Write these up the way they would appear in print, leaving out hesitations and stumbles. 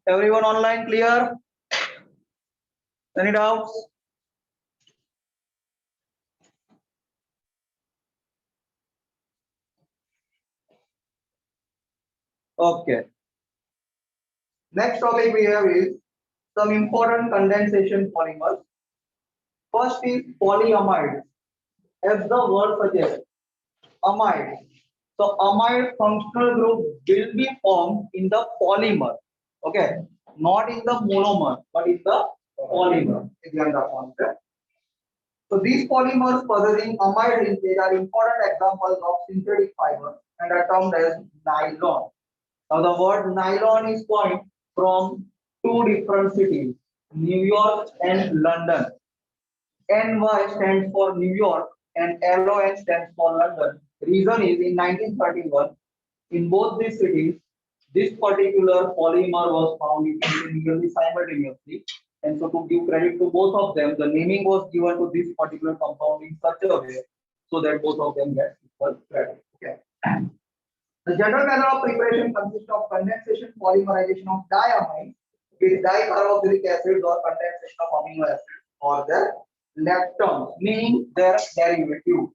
Everyone online clear? Any doubts? Okay. Next topic we have is some important condensation polymers. First is polyamide. As the word suggests, amide. So amide functional group will be formed in the polymer. Okay, not in the monomer, but in the polymer. Again, the concept. So these polymers possessing amide linkage are important examples of synthetic fiber and are termed as nylon. Now the word nylon is coined from two different cities, New York and London. NY stands for New York and LON stands for London. Reason is in 1931, in both these cities, this particular polymer was found nearly simultaneously. And so to give credit to both of them, the naming was given to this particular compound in such a way so that both of them get equal credit. Okay. The general manner of preparation consists of condensation polymerization of diamine with dicarboxylic acids or condensation of amino acids or their lactones, meaning their derivative.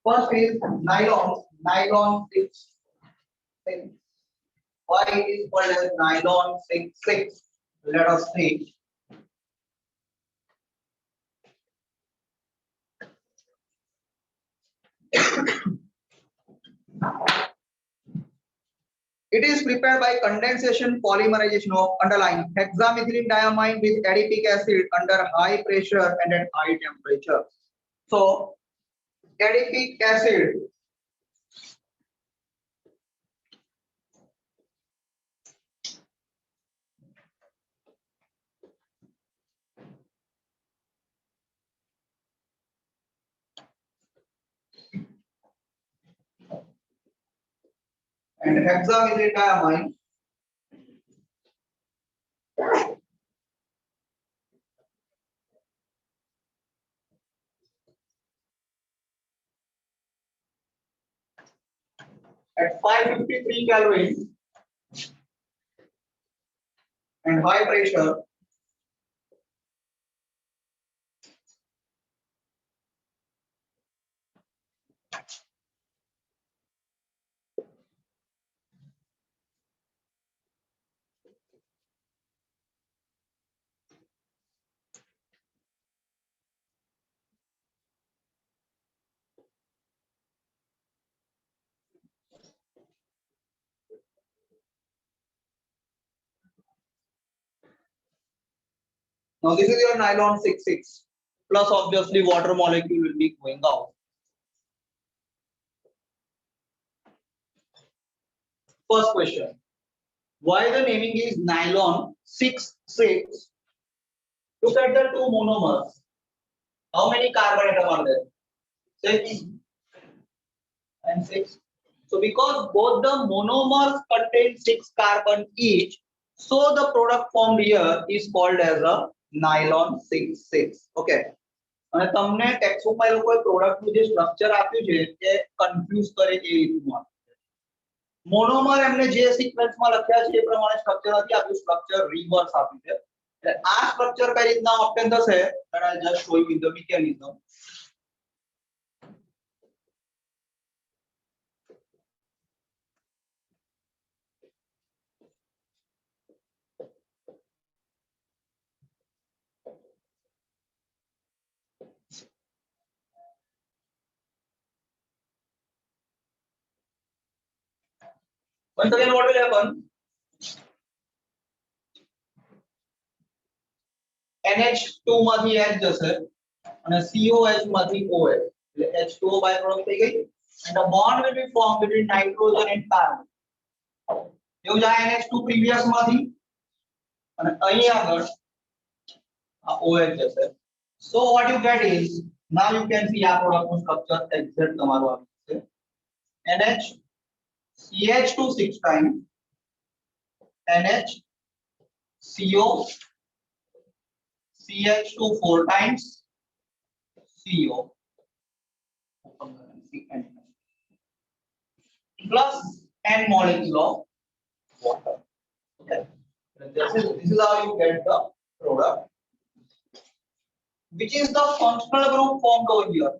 First is nylon. Nylon 6. Why it is called as nylon 6,6? Let us see. It is prepared by condensation polymerization of underlying hexamethylene diamine with adipic acid under high pressure and at high temperature. So, adipic acid and hexamethylene diamine at 553 Kelvin and high pressure Now this is your nylon 6,6 plus obviously water molecule will be going out. First question. Why the naming is nylon 6,6? Look at the two monomers. How many carbon atoms are there? 6 and 6. So because both the monomers contain 6 carbon each, so the product formed here is called as a nylon 6,6. Okay. અને તમને ટેક્સ્ટબુકમાં એ લોકોએ પ્રોડક્ટનું જે structure આપ્યું છે તે confuse કરે એ રીતનું monomer એમને જે સિક્વન્સમાં લખ્યા છે એ પ્રમાણે સ્ટ્રક્ચર નથી આપ્યું, સ્ટ્રક્ચર રિવર્સ આપ્યું છે. એટલે આ સ્ટ્રક્ચર કઈ રીતના ઓબ્ટેન થશે? that I'll just show you the mechanism. Once again, what will happen? NH2 માંથી H જશે અને COH માંથી OH, એટલે H2O by product થઈ ગઈ, and the bond will be formed between nitrogen and carbon. એવું જાય NH2 previous માંથી અને અહીં આગળ આ OH જશે. So what you get is, now you can see આ product નું structure exact તમારું આવી છે. NH CH2 6 times, NH CO CH2 4 times, CO plus n molecule of water. Okay. This is how you get the product. Which is the functional group formed over here?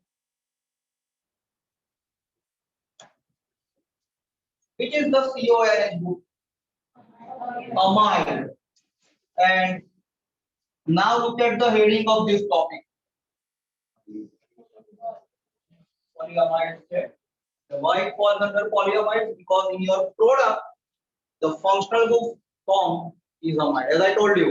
Which is the CONH group? Amide. And now look at the heading of this topic. Polyamide. Why it falls under polyamide? Because in your product, the functional group formed is amide. As I told you,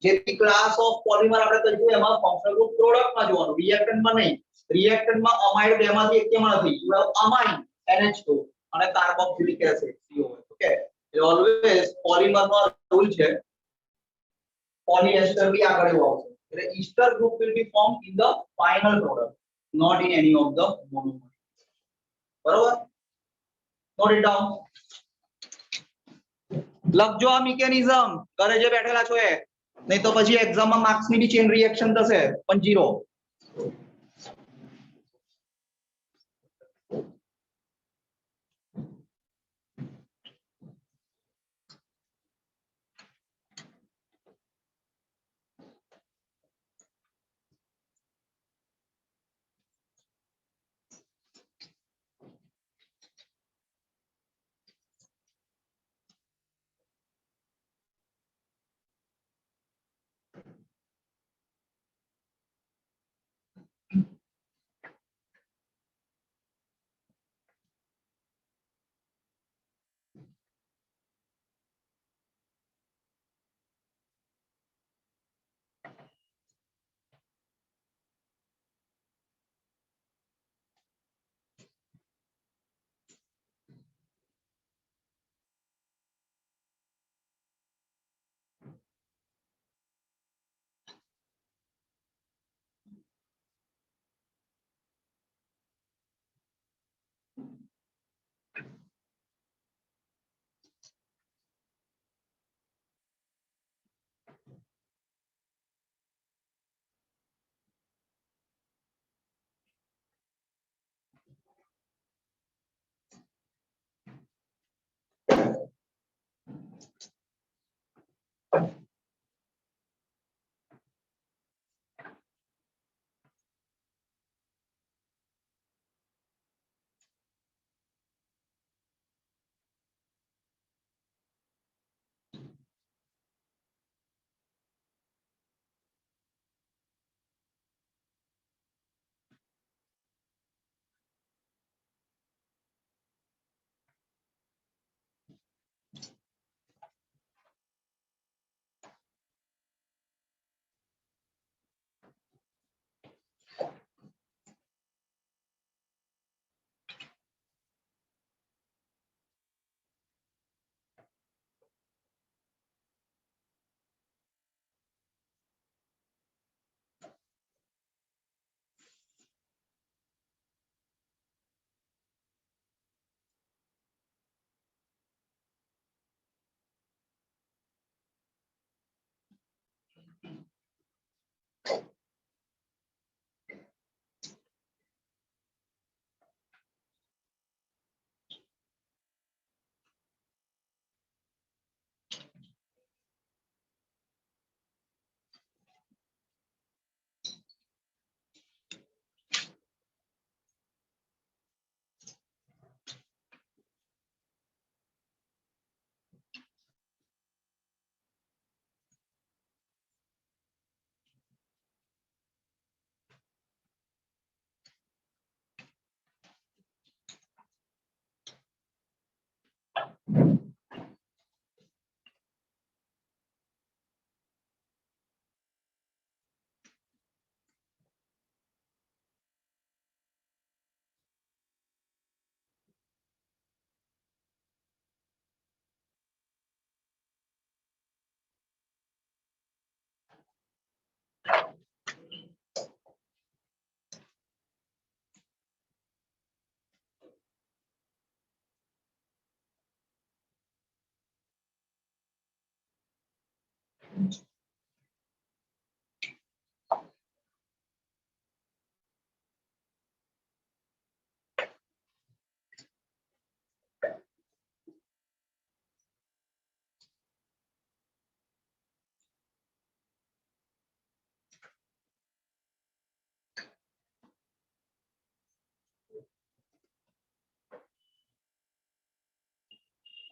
જે class of polymer આપણે કહીએ એમાં functional group પ્રોડક્ટમાં જોવાનું, રિએક્ટન્ટમાં નહીં. રિએક્ટન્ટમાં અમાઇડ બેમાંથી એકમાં નથી. You have અમાઇન NH2 અને કાર્બોક્સિલિક એસિડ COH. ઓકે, એ ઓલવેઝ પોલિમરનો રૂલ છે. પોલિએસ્ટર બી આગળ એવું આવશે. એટલે Easter group will be formed in the final product, not in any of the monomer. બરોબર? Note it down. લખજો આ મિકેનિઝમ, ઘરે જે બેઠેલા છો એ. नहीं तो પછી એક્ઝામમાં માર્ક્સ ની બી ચેન રિએક્શન થશે પણ 0.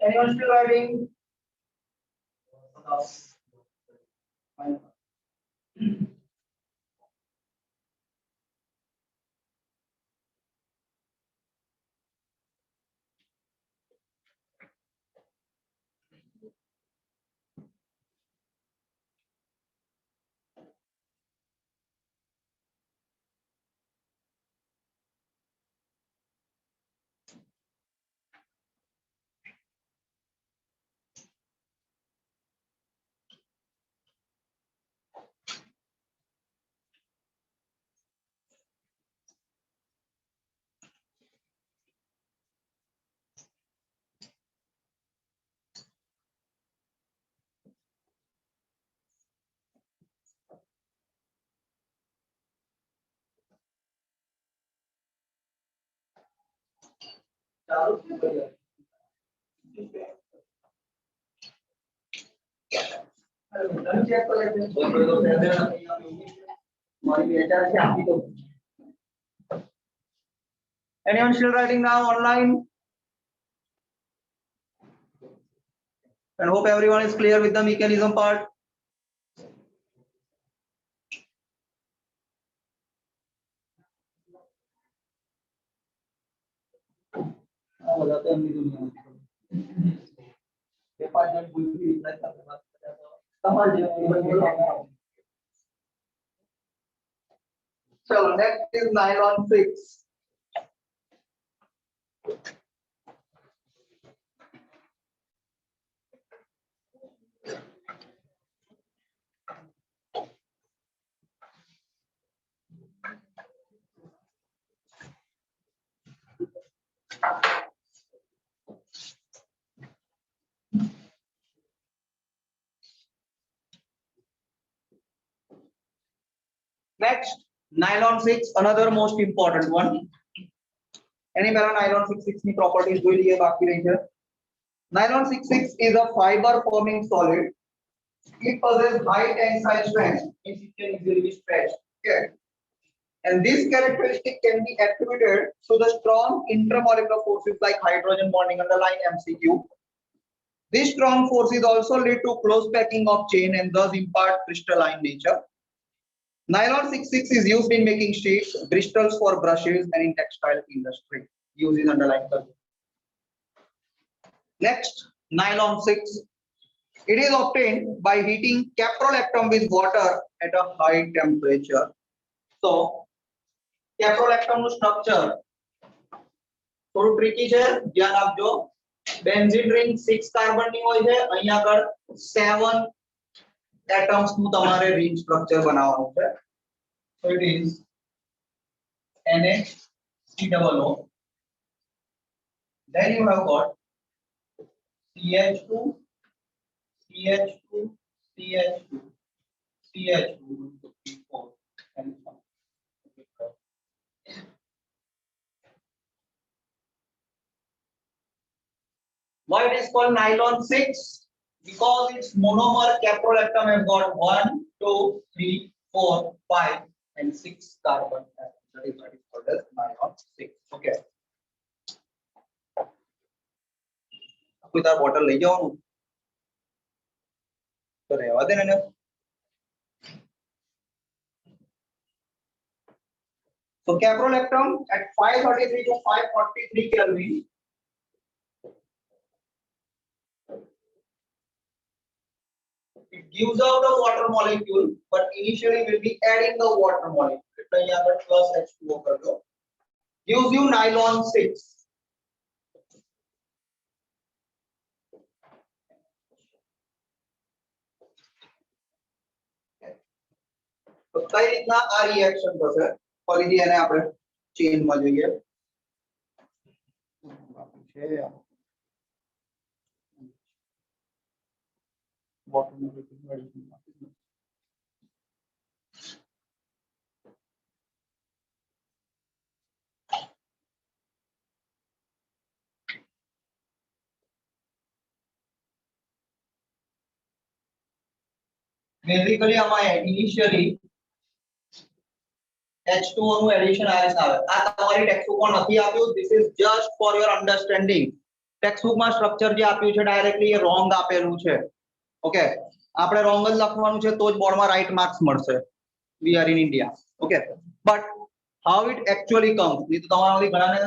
Anyone still writing? Fine. Anyone still writing now online? And hope everyone is clear with the mechanism part. So next is nylon 6. Next, nylon 6, another most important one. Any nylon 6 ની properties જોઈ લઈએ બાકી રહી છે. Nylon 6 is a fiber forming solid. It possesses high tensile strength, means it can easily be stretched. Okay. And this characteristic can be attributed to the strong intermolecular forces like hydrogen bonding, underline MCQ. These strong forces also lead to close packing of chain and thus impart crystalline nature. Nylon 6 is used in making sheets, bristles for brushes, and in textile industry. Use is underlined. Next, nylon 6. It is obtained by heating caprolactam with water at a high temperature. So, caprolactam structure થોડું tricky છે, ધ્યાન આપજો. Benzene ring 6 carbon ની હોય છે, અહીં આગળ 7 atoms નું તમારે ring structure બનાવવાનું છે. So it is NaCOO. Then you have got CH2, CH2, CH2, CH2, 4, and so on. Why it is called nylon 6? Because its monomer caprolactam has got 1, 2, 3, 4, 5, and 6 carbon atoms. That is what is called as nylon 6. Okay. कोई तार bottle ले जाओ तो रहवा देना ने. So caprolactam at 533 to 543 Kelvin it gives out the water molecule, but initially will be adding the water molecule. એટલે અહીંયા આગળ plus H2O કરજો. Gives you nylon 6. તો કઈ રીતના આ રિએક્શન થશે ફરીથી એને આપણે ચેન માં જોઈએ. બેઝિકલી આમાં ઇનિશિયલી H2O નું એડિશન આયસ આવે આ તમારી ટેક્સ્ટબુક માં નથી આપ્યું this is just for your understanding textbook માં સ્ટ્રક્ચર જે આપ્યું છે ડાયરેક્ટલી એ રોંગ આપેલું છે ઓકે આપણે રોંગ જ લખવાનું છે તો જ બોર્ડ માં રાઈટ માર્ક્સ મળશે we are in India okay but how it actually comes એ તો તમારામાંથી ઘણાને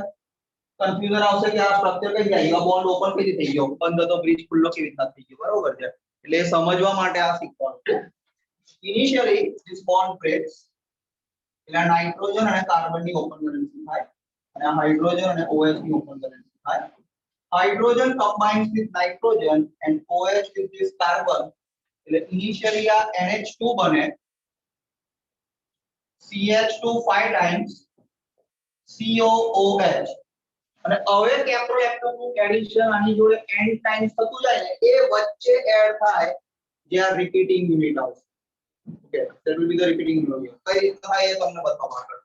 કન્ફ્યુઝન આવશે કે આ સ્ટ્રક્ચર કઈ જાય આ બોન્ડ ઓપન કેવી થઈ ગયો બંધ હતો બ્રિજ ખુલ્લો કેવી રીતના થઈ ગયો બરોબર છે એટલે એ સમજવા માટે આ શીખવાનું ઇનિશિયલી ધીસ બોન્ડ બ્રેક્સ એટલે નાઇટ્રોજન અને કાર્બન ની ઓપન વેલેન્સી થાય અને હાઇડ્રોજન અને OH ની ઓપન વેલેન્સી થાય hydrogen combines with nitrogen and OH with this carbon એટલે ઇનિશિયલી આ NH2 બને CH2 5 times COOH અને હવે કેપ્રોલેક્ટમ નું એડિશન આની જોડે n ટાઈમ્સ થતું જાય ને એ વચ્ચે એડ થાય જે આ રિપીટિંગ યુનિટ આવશે okay that will be the repeating unit કઈ રીતે થાય એ તમને બતાવવા માંગુ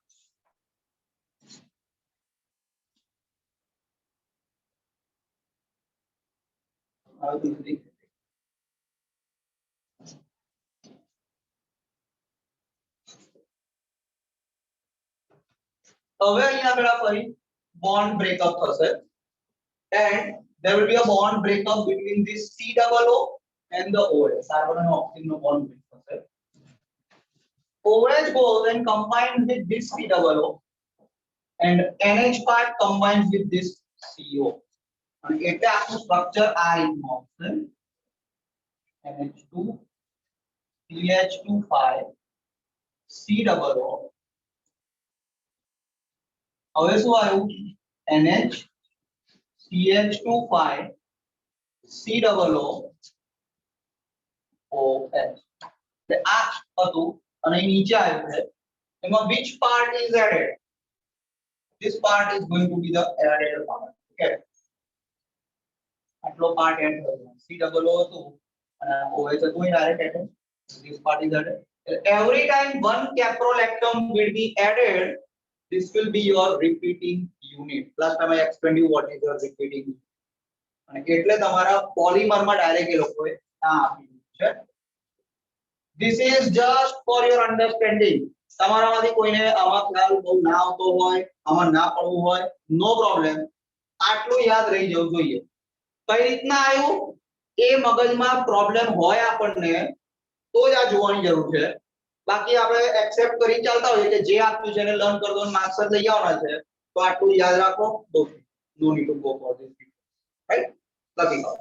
હવે અહીંયા આગળ ફરી bond breakup થશે and there will be a bond breakup between this COO and the OH carbon and oxygen no bond break થશે OH goes and combines with this COO and NH part combines with this CO અને એટલે આખું structure આ રીતનું આવશે NH2 CH2 5 COO હવે શું આવ્યું NH CH2 5 COO OH એટલે આ હતું અને નીચે આવ્યું છે એમાં which part is added this part is going to be the added part okay આટલો પાર્ટ એડ થયો COO હતું અને OH હતું એ direct add this part is added every time one caprolactam will be added this will be your repeating unit last time I explained you what is your repeating unit અને એટલે તમારા polymer માં direct એ લોકોએ આ આપ્યું છે this is just for your understanding તમારામાંથી કોઈને આમાં ખ્યાલ બહુ ના આવતો હોય આમાં ના પડવું હોય નો પ્રોબ્લેમ આટલું યાદ રહી જવું જોઈએ કઈ રીતના આવ્યું એ મગજમાં પ્રોબ્લેમ હોય આપણને તો જ આ જોવાની જરૂર છે બાકી આપણે એક્સેપ્ટ કરી ચાલતા હોઈએ કે જે આપ્યું છે એને લર્ન કરી દો અને માર્ક્સ જ લઈ આવવાના છે તો આટલું યાદ રાખો બહુ no need to go for this right લખી દો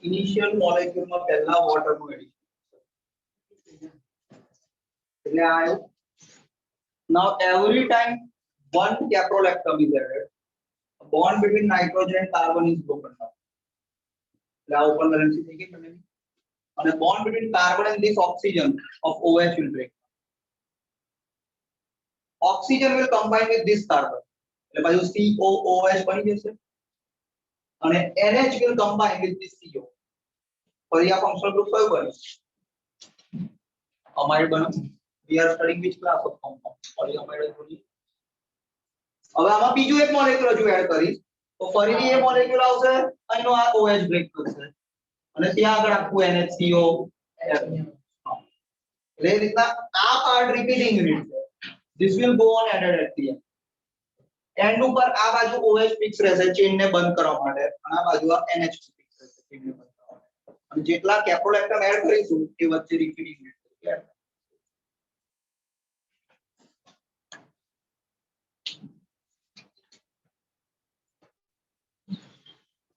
ઇનિશિયલ મોલેક્યુલમાં પહેલા વોટરનું એડિશન એટલે આયો. Now every time one caprolactam is added, a bond between nitrogen and carbon is broken down. એટલે આ ઓપન વેલેન્સી થઈ ગઈ તમને, અને bond between carbon and this oxygen of OH will break. Oxygen will combine with this carbon, એટલે બાજુ COOH બની જશે, અને NH will combine with this CO. ફરી આ ફંક્શનલ ગ્રુપ કયું બને? અમાઇડ બને. We are studying which class of compound? Polyamide બોલી. હવે આમાં બીજું એક મોલેક્યુલ હજુ એડ કરીશ તો ફરીથી એ મોલેક્યુલ આવશે, અહીંનો આ OH બ્રેક કરશે અને ત્યાં આગળ આખું NHCO. એટલે એ રીતના આ પાર્ટ રિપીટિંગ યુનિટ છે. This will go on added at the end. And ઉપર આ બાજુ OH ફિક્સ રહેશે ચેઇન ને બંધ કરવા માટે, અને આ બાજુ આ NH ફિક્સ રહેશે ચેઇન ને બંધ કરવા માટે. અને જેટલા કેપ્રોલેક્ટમ એડ કરીશું એ વચ્ચે રિપીટિંગ યુનિટ છે.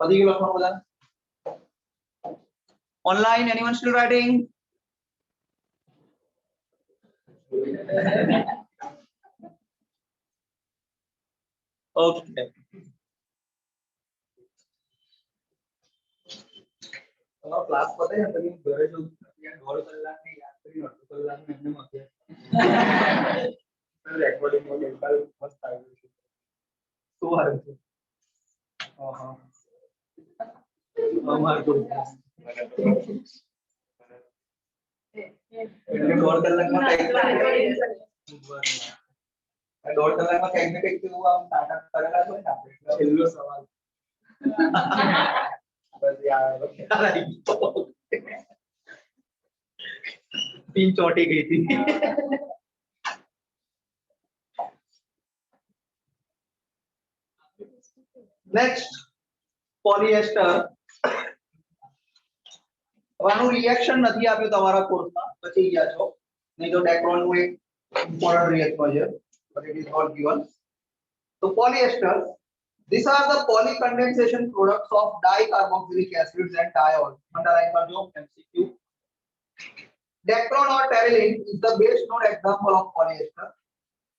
पति की लखनऊ बता. Online, anyone still writing? Okay. तो क्लास पता है तभी घरे जो यार 2 कलाक में याद करी 2 कलाक में हमने मत किया. रेकॉर्डिंग में कल मस्त आ गई. तो आ रही. हां हमारे को 2 कलाक में कैसे हुआ हम नाटक करेगा तो ना छेल्लो सवाल बस यार 3 चोटी गई थी. Next polyester. આનું રિએક્શન નથી આપ્યું તમારા કોર્સમાં, પછી ગયા છો, નહીં તો ડેક્રોન નું એક ઇમ્પોર્ટન્ટ રિએક્શન છે, but it is not given. So polyester, these are the polycondensation products of dicarboxylic acids and diols. Underline करजो MCQ. Dacron or terylene is the best known example of polyester.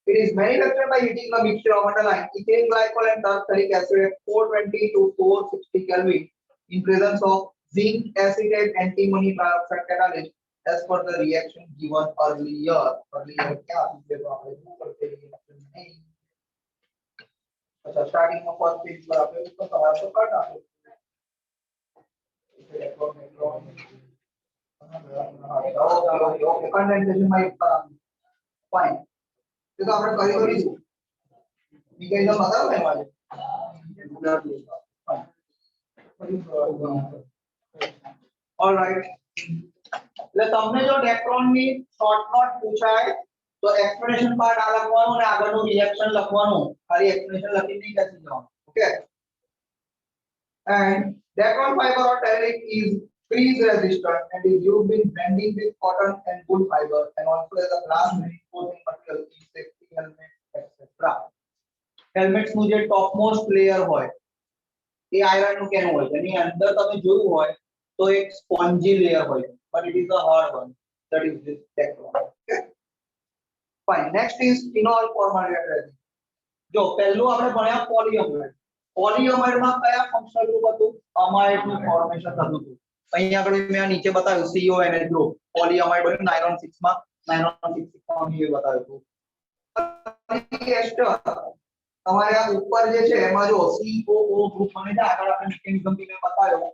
It is manufactured by heating a mixture of underline ethylene glycol and tartaric acid at 420 to 460 Kelvin in presence of zinc acetate antimony trioxide catalyst as per the reaction given earlier. Earlier क्या पिछले तो आपने करते reaction नहीं. अच्छा starting में first page पर आपने उसको सवाल तो काटा है. ओके कंडेंसेशन में फाइन. तो આપણે કરી કરીશું મિકેનિઝમ બતાવો ને વાલે. ઓલરાઈટ. એટલે તમને જો ડેક્રોન ની શોર્ટ નોટ પૂછાય તો એક્સપ્લેનેશન પાર્ટ આ લખવાનું અને આગળનું રિએક્શન લખવાનું. ખાલી એક્સપ્લેનેશન લખીને નહીં બેસી જવાનું. Okay. And Dacron fiber or terylene is freeze resistant and is used in blending with cotton and wool fiber and also as a glass reinforcing material in safety helmet etc. Helmets નું જે top most layer હોય એ iron નું કેનું હોય છે, એની અંદર તમે જોયું હોય તો એક સ્પોન્જી લેયર હોય છે, but it is a hard one, that is this Dacron. Okay, fine. Next is phenol formaldehyde resin. જો પહેલું આપણે ભણ્યા પોલિઅમાઇડ. પોલિઅમાઇડ માં કયા ફંક્શનલ ગ્રુપ હતું? અમાઇડ નું ફોર્મેશન થતું હતું. અહીંયા આગળ મેં આ નીચે બતાવ્યું CONH ગ્રુપ પોલિઅમાઇડ બન્યું નાયલોન 6 માં. નાયલોન 6 માં મેં બતાવ્યું હતું. પોલિએસ્ટર તમારે આ ઉપર જે છે એમાં જો COO ગ્રુપ બને છે. આગળ આપણે મિકેનિઝમ થી મેં બતાવ્યો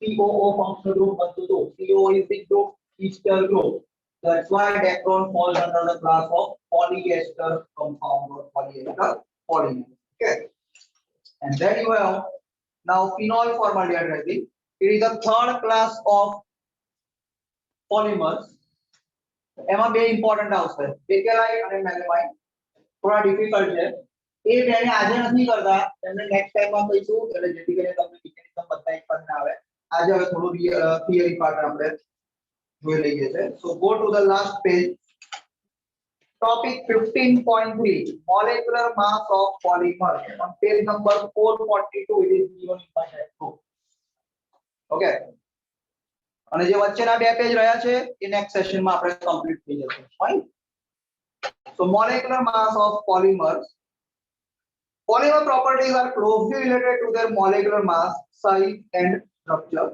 COO ફંક્શનલ ગ્રુપ બનતું હતું. CO is the group ester group. That's why Dacron falls under the class of polyester compound or polyester polymer. Okay, and then you have now phenol formaldehyde resin. It is a third class of polymers. એમાં બે important આવશે, Bakelite અને melamine. થોડા difficult છે એ બેને આજે નથી કરતા, એમને નેક્સ્ટ ટાઈમ માં કહીશું, એટલે જેથી કરીને તમને મિકેનિઝમ બધા એક પર ના આવે. આજે હવે થોડું થિયરી પાર્ટ આપણે જોઈ લઈએ છે. So go to the last page. Topic 15.3 molecular mass of polymer. On page number 442 it is given in my textbook. Okay. અને જે વચ્ચેના બે પેજ રહ્યા છે એ નેક્સ્ટ સેશનમાં આપણે કમ્પ્લીટ થઈ જશે. Fine. So molecular mass of polymers. Polymer properties are closely related to their molecular mass, size and structure.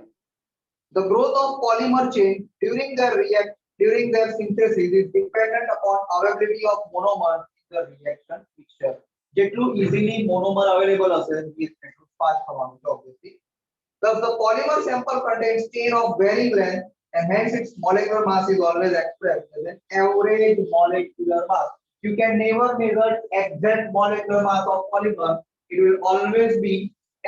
The growth of polymer chain during their synthesis is dependent upon availability of monomer in the reaction mixture. જેટલું easily monomer available હશે એટલું fast થવાનું છે obviously. Thus the polymer sample contains chain of varying length and hence its molecular mass is always expressed as an average molecular mass. You can never measure exact molecular mass of polymer. It will always be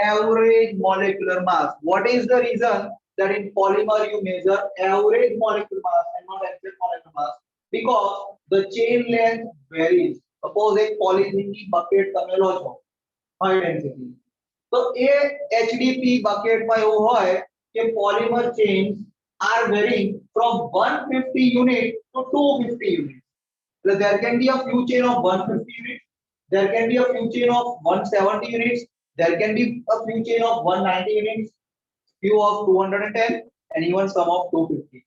average molecular mass. What is the reason that in polymer you measure average molecular mass and not exact molecular mass? Because the chain length varies. Suppose a polythene bucket તમે લો છો high density, તો એ HDP bucket માં એવું હોય કે polymer chains are varying from 150 units to 250 units. So there can be a few chain of 150 units, there can be a few chain of 170 units, there can be a few chain of 190 units, few of 210 and even some of 250.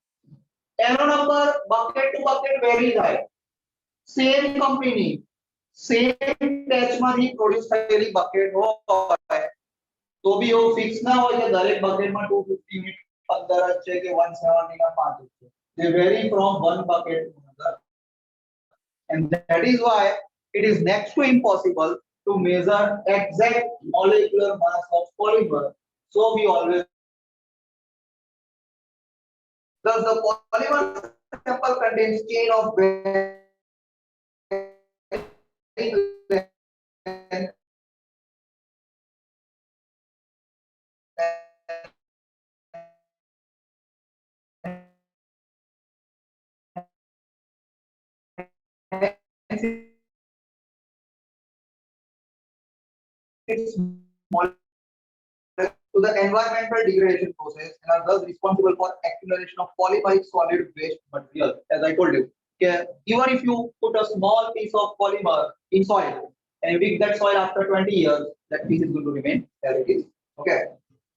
એનો number bucket to bucket vary થાય. Same company, same batch માંથી produce થયેલી bucket હોય તો બી એવું fix ના હોય કે દરેક બકેટમાં 250 યુનિટ 15 જ છે કે 170 ના 5 જ છે. They vary from one bucket to another. And that is why it is next to impossible to measure exact molecular mass of polymer. So we always thus the polymer sample contains chain of its to the environmental degradation process and are thus responsible for accumulation of polymeric solid waste material. As I told you, okay, even if you put a small piece of polymer in soil and you dig that soil after 20 years, that piece is going to remain as it is. Okay.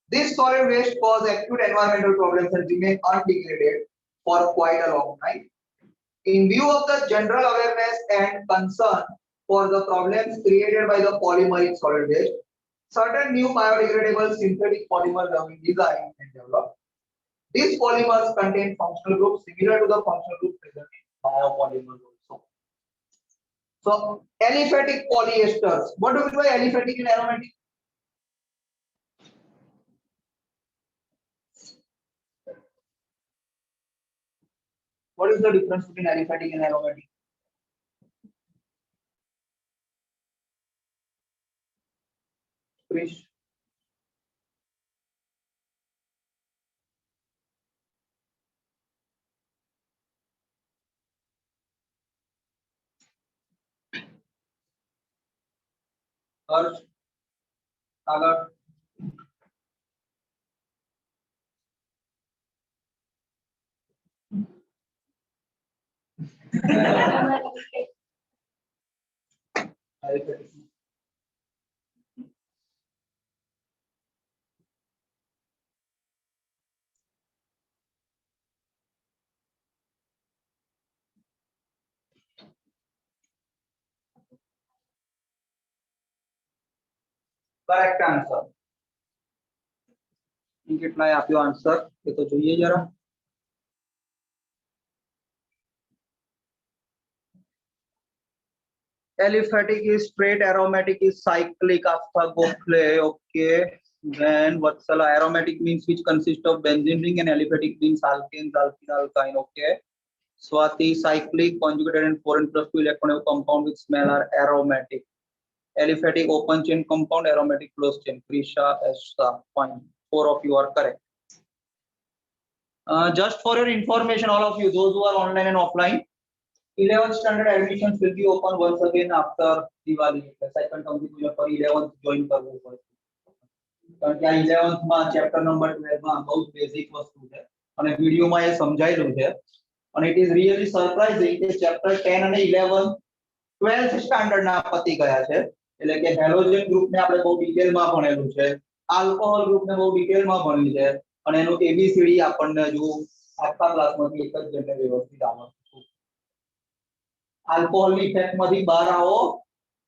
This solid waste cause acute environmental problems and remain undegraded for quite a long time. In view of the general awareness and concern for the problems created by the polymeric solid waste, certain new biodegradable synthetic polymers have been designed and developed. These polymers contain functional groups similar to the functional group present in biopolymers also. So, aliphatic polyesters. What do we mean by aliphatic and aromatic? What is the difference between aliphatic and aromatic? Krish? Harsh? Sagar? Aliphatic. Correct answer. કેટલાય આપ્યો answer એ તો જોઈએ જરા. Aliphatic is straight, aromatic is cyclic. After Gokhale, okay. Then Vatsala, aromatic means which consists of benzene ring and aliphatic means alkanes, alkene, alkyne. Okay. Swati, cyclic, conjugated and 4n plus 2 electron compound with smell are aromatic. Aliphatic, open chain compound, aromatic closed chain. Krisha, Estha, fine. 4 of you are correct. Just for your information, all of you, those who are online and offline, 11th standard admissions will be open once again after Diwali. Second term for 11th join કરવું પડશે. કારણ કે આ 11th માં chapter number 12 માં બહુ basic વસ્તુ છે અને વિડિયોમાં એ સમજાયેલું છે. અને ઇટ ઇઝ રિયલી સરપ્રાઇઝિંગ કે ચેપ્ટર 10 અને 11 12th સ્ટાન્ડર્ડ ના પતી ગયા છે. એટલે કે હેલોજન ગ્રુપ ને આપણે બહુ ડિટેલમાં ભણેલું છે, આલ્કોહોલ ગ્રુપ ને બહુ ડિટેલમાં ભણ્યું છે, અને એનું એબીસીડી આપણને હજુ આખા ક્લાસમાંથી એક જ જણને વ્યવસ્થિત આવડતું. આલ્કોહોલ ની ઇફેક્ટ માંથી બહાર આવો,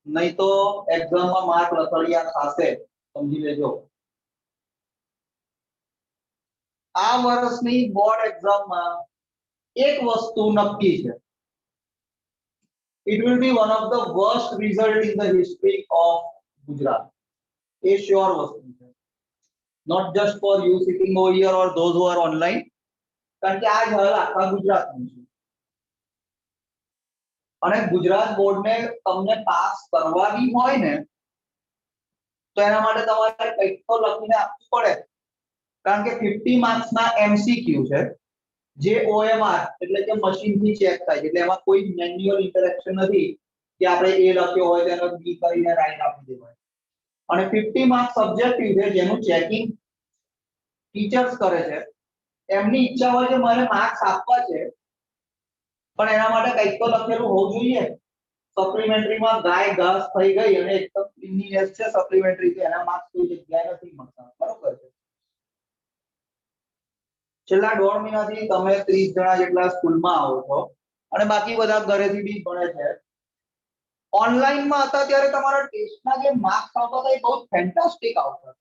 નહીં તો એક્ઝામમાં માર્ક લથડિયા થશે, સમજી લેજો. આ વર્ષની બોર્ડ એક્ઝામમાં એક વસ્તુ નક્કી છે, it will be one of the worst result in the history of Gujarat. A sure વસ્તુ છે, not just for you sitting over here or those who are online, કારણ કે આ હાલ આખા ગુજરાતનું છે. અને ગુજરાત બોર્ડને તમને પાસ કરવાની હોય ને તો એના માટે તમારે કંઈક તો લખીને આપવું પડે, કારણ કે 50 માર્ક્સના એમસીક્યુ છે, જે OMR એટલે કે મશીનથી ચેક થાય છે, એટલે એમાં કોઈ મેન્યુઅલ ઇન્ટરેક્શન નથી કે આપણે એ લખ્યો હોય તેનો બી કરીને રાઈટ આપી દેવાય. અને 50 માર્ક્સ સબ્જેક્ટિવ છે, જેનું ચેકિંગ ટીચર્સ કરે છે. એમની ઈચ્છા હોય કે મારે માર્ક્સ આપવા છે, પણ એના માટે કંઈક તો લખેલું હોવું જોઈએ. સપ્લિમેન્ટરીમાં ગાય ઘાસ થઈ ગઈ અને એકદમ ક્લીનલીનેસ છે સપ્લિમેન્ટરી, તો એના માર્ક્સ કોઈ જગ્યાએ નથી મળતા, બરોબર છે. છેલ્લા 1.5 મહિનાથી તમે 30 જણા જેટલા સ્કૂલમાં આવો છો અને બાકી બધા ઘરેથી બી ભણે છે. ઓનલાઈનમાં હતા ત્યારે તમારા ટેસ્ટના જે માર્ક્સ આવતા હતા એ બહુ ફેન્ટાસ્ટિક આવતા,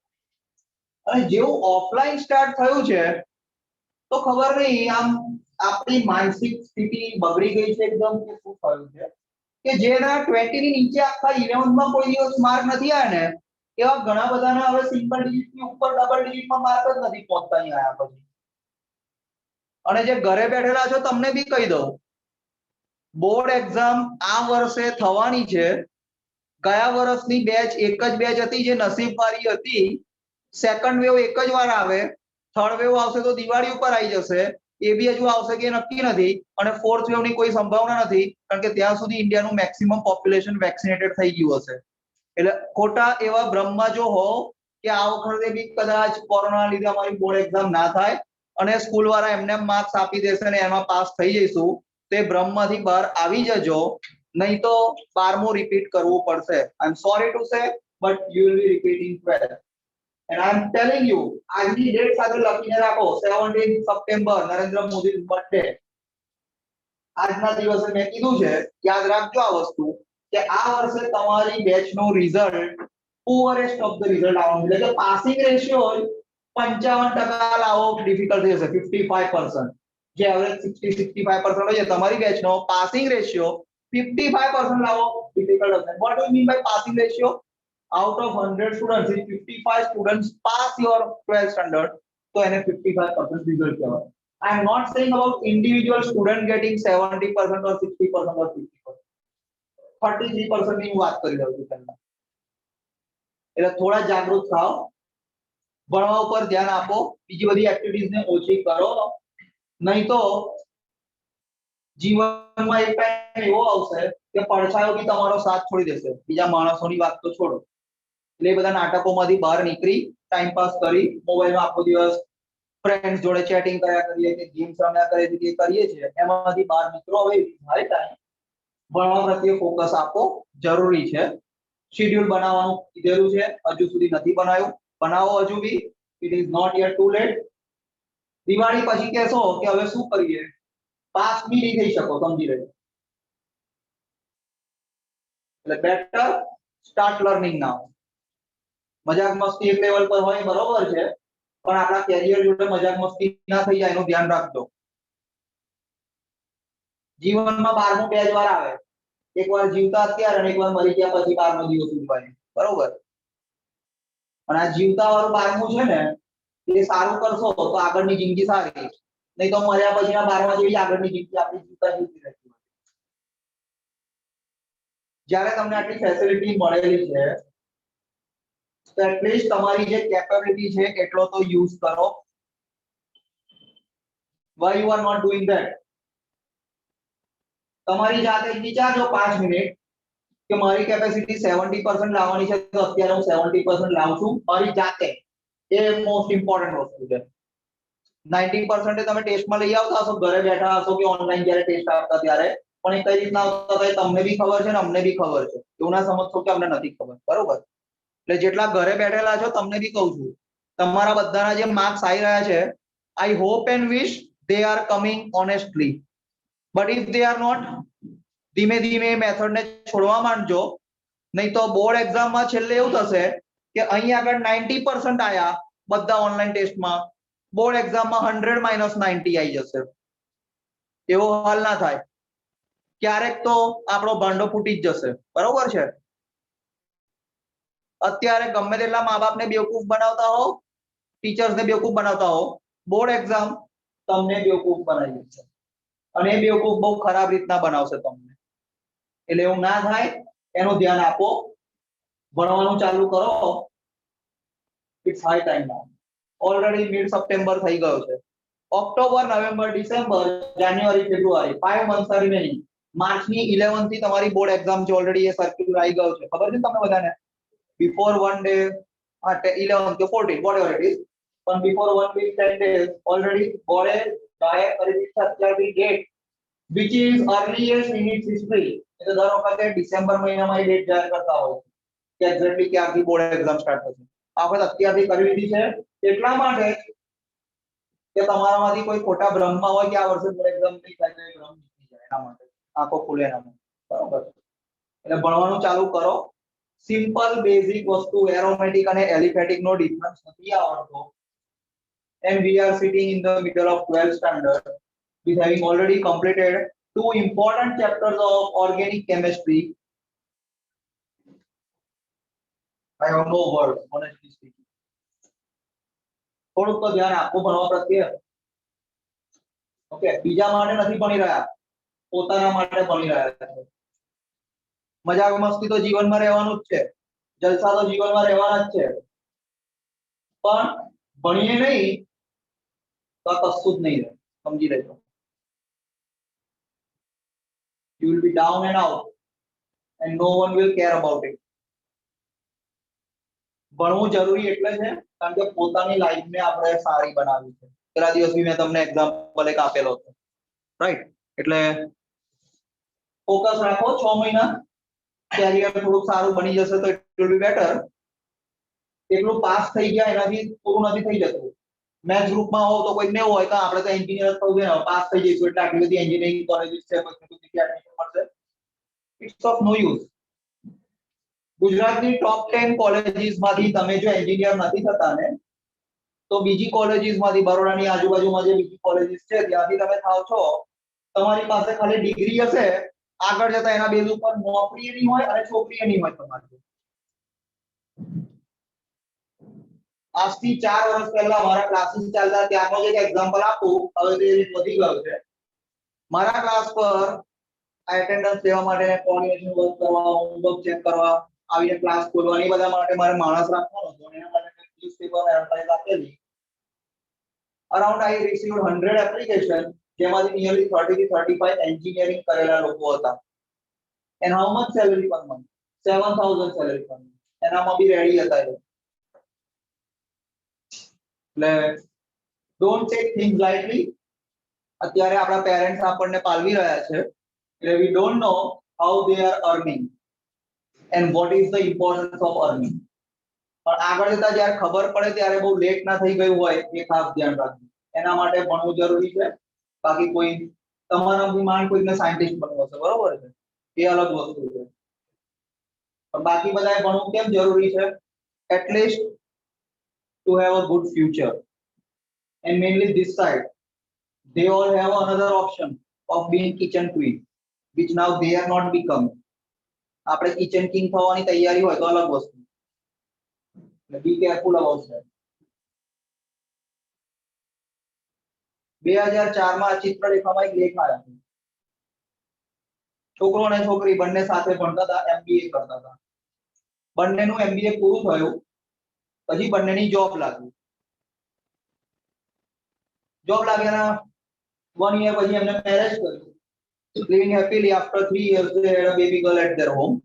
અને જેવું ઓફલાઈન સ્ટાર્ટ થયું છે તો ખબર નહીં આમ આપણી માનસિક સ્થિતિ બગડી ગઈ છે એકદમ, કે શું થયું છે કે જેના 20 ની નીચે આખા 11th માં કોઈ દિવસ માર્ક નથી આવ્યા ને, એવા ઘણા બધાના હવે સિંગલ ડિજિટ ની ઉપર ડબલ ડિજિટમાં માર્ક જ નથી પહોંચતા અહીં આયા પછી. અને જે ઘરે બેઠેલા છો તમને બી કહી દઉં, બોર્ડ એક્ઝામ આ વર્ષે થવાની છે. ગયા વર્ષની બેચ એક જ બેચ હતી જે નસીબવાળી હતી. સેકન્ડ વેવ એક જ વાર આવે, થર્ડ વેવ આવશે તો દિવાળી ઉપર આવી જશે, એ બી હજુ આવશે કે નક્કી નથી. અને ફોર્થ વેવની કોઈ સંભાવના નથી, કારણ કે ત્યાં સુધી ઇન્ડિયાનું મેક્સિમમ પોપ્યુલેશન વેક્સિનેટેડ થઈ ગયું હશે. એટલે ખોટા એવા ભ્રમમાં જો હો કે આ વખતે બી કદાચ કોરોના લીધે અમારી બોર્ડ એક્ઝામ ના થાય અને સ્કૂલ વાળા એમને માર્ક્સ આપી દેશે ને એમાં પાસ થઈ જઈશું, તે ભ્રમમાંથી બહાર આવી જજો, નહીં તો 12મું રિપીટ કરવું પડશે. I am sorry to say but you will be repeating 12th. And I am telling you, આજની ડેટ સાથે લખીને રાખો, 17 સપ્ટેમ્બર નરેન્દ્ર મોદી's બર્થડે. આજના દિવસે મેં કીધું છે, યાદ રાખજો આ વસ્તુ, કે આ વર્ષે તમારી બેચનું રિઝલ્ટ પુઅરેસ્ટ ઓફ ધ રિઝલ્ટ આવવાનું, એટલે કે પાસિંગ રેશિયો 55% લાવો ડિફિકલ્ટ થઈ જશે. 55%, જે એવરેજ 60-65% હોય છે, તમારી બેચનો પાસિંગ રેશિયો 55% લાવો ડિફિકલ્ટ હશે. What do you mean by passing ratio? Out of 100 students, if 55 students pass your 12th standard, તો એને 55% result કહેવાય. I am not saying about individual student getting 70% or 60% or 50%. 33% ની વાત કરી રહ્યો છું પહેલા. એટલે થોડા જાગૃત થાઓ, ભણવા ઉપર ધ્યાન આપો, બીજી બધી એક્ટિવિટીઝને ઓછી કરો, નહીં તો જીવનમાં એક ટાઈમ એવો આવશે કે પડછાયો બી તમારો સાથ છોડી દેશે, બીજા માણસોની વાત તો છોડો. એટલે એ બધા નાટકોમાંથી બહાર નીકળી ટાઈમ પાસ કરી મોબાઈલમાં આખો દિવસ ફ્રેન્ડ્સ જોડે ચેટિંગ કર્યા કરીએ કે ગેમ્સ રમ્યા કરીએ છીએ, એમાંથી બહાર નીકળો. હવે મારી ટાઈમ ભણવા પ્રત્યે ફોકસ આપો, જરૂરી છે. શેડ્યુલ બનાવવાનું કીધેલું છે, હજુ સુધી નથી બનાવ્યું, બનાવો હજુ બી. It is not yet too late. Diwali પછી કહેશો કે હવે શું કરીએ, પાસ બી નહીં થઈ શકો, સમજી લેજો. એટલે બેટર સ્ટાર્ટ લર્નિંગ નાઉ. મજાક મસ્તી એક લેવલ પર હોય બરોબર છે, પણ આપણા કેરિયર જોડે મજાક મસ્તી ના થઈ જાય એનું ધ્યાન રાખજો. જીવનમાં 12મું બે જ વાર આવે, એકવાર જીવતા અત્યારે અને એકવાર મરી ગયા પછી 12મો દિવસ ઉજવાય, બરોબર. અને આ જીવતા વાળું 12મું છે ને, એ સારું કરશો તો આગળની જિંદગી સારી, નહીં તો મર્યા પછીના 12મા જેવી આગળની જિંદગી આપણી જીવતા જીવતી રહેતી. જ્યારે તમને આટલી ફેસિલિટી મળેલી છે તો એટલીસ્ટ તમારી જે કેપેબિલિટી છે એટલો તો યુઝ કરો. Why you are not doing that? તમારી જાતે વિચારજો 5 મિનિટ કે મારી કેપેસિટી 70% લાવવાની છે, તો અત્યારે હું 70% લાવું છું મારી જાતે. એ મોસ્ટ ઇમ્પોર્ટન્ટ વસ્તુ છે. 90% તમે ટેસ્ટમાં લઈ આવતા હશો, ઘરે બેઠા હશો કે ઓનલાઈન જ્યારે ટેસ્ટ આપતા ત્યારે, પણ એ કઈ રીતના આવતા હતા એ તમને બી ખબર છે ને અમને બી ખબર છે. એવું ના સમજશો કે અમને નથી ખબર, બરોબર? એટલે જેટલા ઘરે બેઠેલા છો તમને બી કહું છું, તમારા બધાના જે માર્ક્સ આવી રહ્યા છે, I hope and wish they are coming honestly, but if they are not, ધીમે ધીમે મેથડ ને છોડવા માંડજો. નહીં તો બોર્ડ એક્ઝામમાં છેલ્લે એવું થશે કે અહીં આગળ 90% આયા બધા ઓનલાઈન ટેસ્ટમાં, બોર્ડ એક્ઝામમાં 100 - 90 આવી જશે. એવો હાલ ના થાય. ક્યારેક તો આપણો ભાંડો ફૂટી જ જશે, બરોબર છે? અત્યારે ગમે તેટલા મા બાપને બેવકૂફ બનાવતા હો, ટીચર્સને બેવકૂફ બનાવતા હો, બોર્ડ એક્ઝામ તમને બેવકૂફ બનાવી દેશે, અને એ બેવકૂફ બહુ ખરાબ રીતના બનાવશે તમને. એટલે એવું ના થાય એનું ધ્યાન આપો, ભણવાનું ચાલુ કરો. It's high time now. Already mid September થઈ ગયો છે. October, November, December, January, February, 5 months are remaining. માર્ચની 11 થી તમારી બોર્ડ એક્ઝામ છે, ઓલરેડી એ સર્ક્યુલર આવી ગયો છે, ખબર છે તમને બધાને? બિફોર 1 day, 11 કે 14, whatever it is, પણ બિફોર 1 week 10 days ઓલરેડી બોર્ડે જાહેર કરી દીધી છે અત્યારથી date, which is earliest in its history. એટલે દર વખતે ડિસેમ્બર મહિનામાં એ ડેટ જાહેર કરતા હોય કે એક્ઝેક્ટલી ક્યારથી બોર્ડ એક્ઝામ સ્ટાર્ટ થશે. આ વખત અત્યારથી કરી દીધી છે એટલા માટે કે તમારામાંથી કોઈ ખોટા ભ્રમમાં હોય કે આ વર્ષે બોર્ડ એક્ઝામ નહીં થાય તો એ ભ્રમ નીકળી જાય, એના માટે આંખો ખુલે એના માટે, બરાબર? એટલે ભણવાનું ચાલુ કરો. સિમ્પલ બેઝિક વસ્તુ એરોમેટિક અને એલિફેટિક નો ડિફરન્સ નથી આવડતો, and we are sitting in the middle of 12th standard with having already completed 2 important chapters of organic chemistry. I have no words, honestly speaking. થોડુંક તો ધ્યાન આપો ભણવા પ્રત્યે. ઓકે, બીજા માટે નથી ભણી રહ્યા, પોતાના માટે ભણી રહ્યા છે. મજાક મસ્તી તો જીવનમાં રહેવાનું જ છે, જલસા તો જીવનમાં રહેવાના જ છે, પણ ભણીએ નહીં તો કશું જ નહીં રહે, સમજી લેજો. You will be down and out and no one will care about it. ભણવું જરૂરી એટલે છે કારણ કે પોતાની લાઈફને આપણે સારી બનાવવી છે. પેલા દિવસ બી મેં તમને એક્ઝામ્પલ એક આપેલો હતો, રાઈટ? એટલે ફોકસ રાખો 6 મહિના, કેરિયર થોડું સારું બની જશે તો ઇટ વિલ બી બેટર. એટલું પાસ થઈ ગયા એનાથી પૂરું નથી થઈ જતું. મેથ્સ ગ્રુપમાં હો તો કોઈક એવું હોય કે આપણે તો એન્જિનિયર થવું છે, પાસ થઈ જઈશું એટલે આટલી બધી એન્જિનિયરિંગ કોલેજીસ છે, પછી જગ્યા એડમિશન મળશે. It's of no use. ગુજરાતની ટોપ 10 કોલેજીસ માંથી તમે જો એન્જિનિયર નથી થતા ને તો બીજી કોલેજીસ માંથી, બરોડાની આજુબાજુમાં જે બીજી કોલેજીસ છે ત્યાંથી તમે થાવ છો, તમારી પાસે ખાલી ડિગ્રી હશે, આગળ જતા એના બેઝ ઉપર નોકરી નહીં હોય અને છોકરી નહીં હોય તમારી. આજથી 4 વર્ષ પહેલા મારા ક્લાસીસ ચાલતા ત્યારનો જ એક એક્ઝામ્પલ આપું, હવે તે વધી ગયો છે. મારા ક્લાસ પર એટેન્ડન્સ લેવા માટે, કોઓર્ડિનેશન વર્ક કરવા, હોમવર્ક ચેક કરવા, આવીને ક્લાસ ખોલવાની બધા માટે મારે માણસ રાખવાનો હતો, અને એના માટે ન્યૂઝપેપર એડવર્ટાઇઝ આપેલી. અરાઉન્ડ આઈ રિસીવ્ડ 100 એપ્લિકેશન, જેમાંથી નિયરલી 30 થી 35 એન્જિનિયરિંગ કરેલા લોકો હતા. And how much salary per month? 7000 salary per month. એનામાં બી રેડી હતા એ. એટલે ડોન્ટ ટેક થિંગ્સ લાઇટલી. અત્યારે આપણા પેરેન્ટ્સ આપણને પાલવી રહ્યા છે, એટલે we don't know how they are earning and what is the importance of earning. પણ આગળ જતા જ્યારે ખબર પડે ત્યારે બહુ લેટ ના થઈ ગયું હોય એ ખાસ ધ્યાન રાખજો. એના માટે ભણવું જરૂરી છે. બાકી કોઈ તમારામાંથી માંડ કોઈને સાયન્ટિસ્ટ બનવો છે, બરોબર છે, એ અલગ વસ્તુ છે, પણ બાકી બધાએ ભણવું કેમ જરૂરી છે? At least to have a good future. And mainly this side, they all have another option of being kitchen queen, which now they are not become. આપણે કિચન કિંગ થવાની તૈયારી હોય તો અલગ વસ્તુ. Be careful about that. 2004 માં ચિત્રલેખામાં એક લેખ આવ્યો. છોકરો અને છોકરી બંને સાથે ભણતા હતા, એમબીએ કરતા હતા. બંનેનું એમબીએ પૂરું થયું પછી બંનેની જોબ લાગી. જોબ લાગ્યાના 1 year પછી એમને મેરેજ કર્યું. Living happily after 3 years they had a baby girl at their home.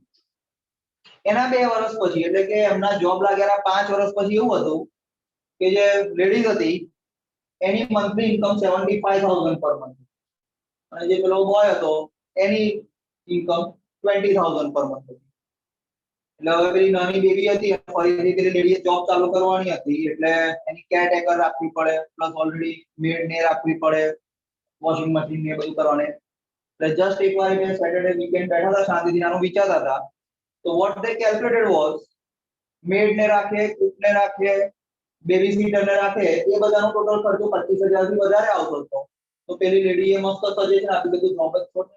એના 2 વર્ષ પછી એટલે કે એમના જોબ લાગ્યાના 5 વર્ષ પછી એવું હતું કે જે લેડીઝ હતી એની મંથલી ઇન્કમ 75,000 પર મંથ અને જે પેલો બોય હતો એની ઇન્કમ 20,000 પર મંથ હતી. એટલે હવે પેલી નાની બેબી હતી ફરીથી પેલી લેડીએ જોબ ચાલુ કરવાની હતી એટલે એની કેરટેકર રાખવી પડે પ્લસ ઓલરેડી મેડ ને રાખવી પડે વોશિંગ મશીન ને બધું કરવાને એટલે જસ્ટ એકવાર મેં સેટરડે વીકેન્ડ બેઠા હતા શાંતિથી આનું વિચારતા હતા તો વોટ ધે કેલ્ક્યુલેટેડ વોઝ મેડ ને રાખે કુક ને રાખે બેબી સીટર ને રાખે એ બધાનો ટોટલ ખર્ચો 25,000 થી વધારે આવતો હતો તો પેલી લેડીએ મસ્ત સજેશન આપ્યું કે તું જોબ જ છોડ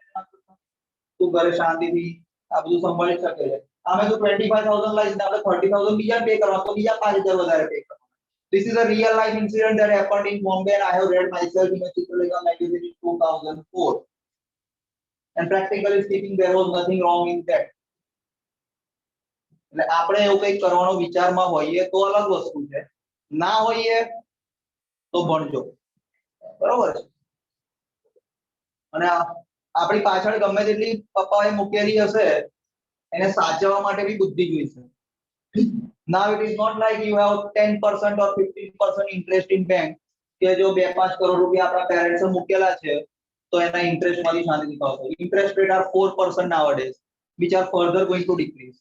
તું ઘરે શાંતિથી આ બધું સંભાળી શકે છે આમે તો 25,000 લાઈસ ને આપણે 30,000 બીજા પે કરવા તો બીજા 5,000 વધારે પે કરવા. This is a real life incident that happened in Bombay and I have read myself in a Chitralekha magazine in 2004. And practically speaking, there was nothing wrong in that. એટલે આપણે એવું કંઈક કરવાનો વિચારમાં હોઈએ તો અલગ વસ્તુ છે ના હોઈએ તો ભણજો બરોબર છે અને આપણી પાછળ ગમે તેટલી પપ્પાએ મૂકેલી હશે એને સાચવવા માટે બી બુદ્ધિ જોઈશે. Now it is not like you have 10% or 15% interest in bank કે જો 2-5 કરોડ રૂપિયા આપણા પેરેન્ટ્સે મૂકેલા છે તો એના ઇન્ટરેસ્ટ માંથી શાંતિથી ખાવશે. Interest rate are 4% nowadays which are further going to decrease.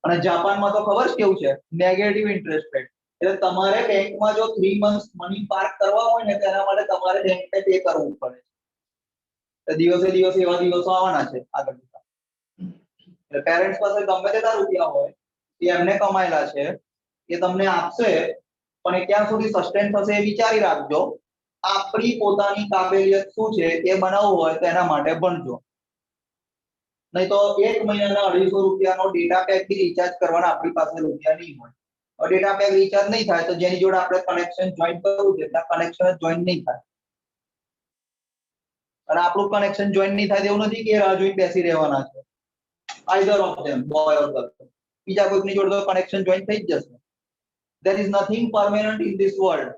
અને જાપાનમાં તો ખબર છે કેવું છે નેગેટિવ ઇન્ટરેસ્ટ રેટ એટલે તમારે બેંકમાં જો 3 months મની પાર્ક કરવા હોય ને તેના માટે તમારે બેંકને પે કરવું પડે છે દિવસે દિવસે એવા દિવસો આવવાના છે આગળ જતા એટલે પેરેન્ટ્સ પાસે ગમે તેટલા રૂપિયા હોય એ એમને કમાયેલા છે એ તમને આપશે પણ એ ક્યાં સુધી સસ્ટેન થશે એ વિચારી રાખજો આપણી પોતાની કાબેલિયત શું છે એ બનાવવું હોય તો એના માટે ભણજો नहीं तो एक महीना 250 રૂપિયાનો ડેટા પેક બી રિચાર્જ કરવાના આપણી પાસે રૂપિયા નહીં હોય और डेटा पैक रिचार्ज नहीं થાય તો જેની જોડે આપણે કનેક્શન જોઈન કરવું છે ત્યાં કનેક્શન જોઈન નહીં થાય અને આપણું કનેક્શન જોઈન નહીં થાય એવું નથી કે રાહ જોઈને બેસી રહેવાના છે either of them boy or girl બીજા કોઈની જોડે તો કનેક્શન જોઈન થઈ જ જશે there is nothing permanent in this world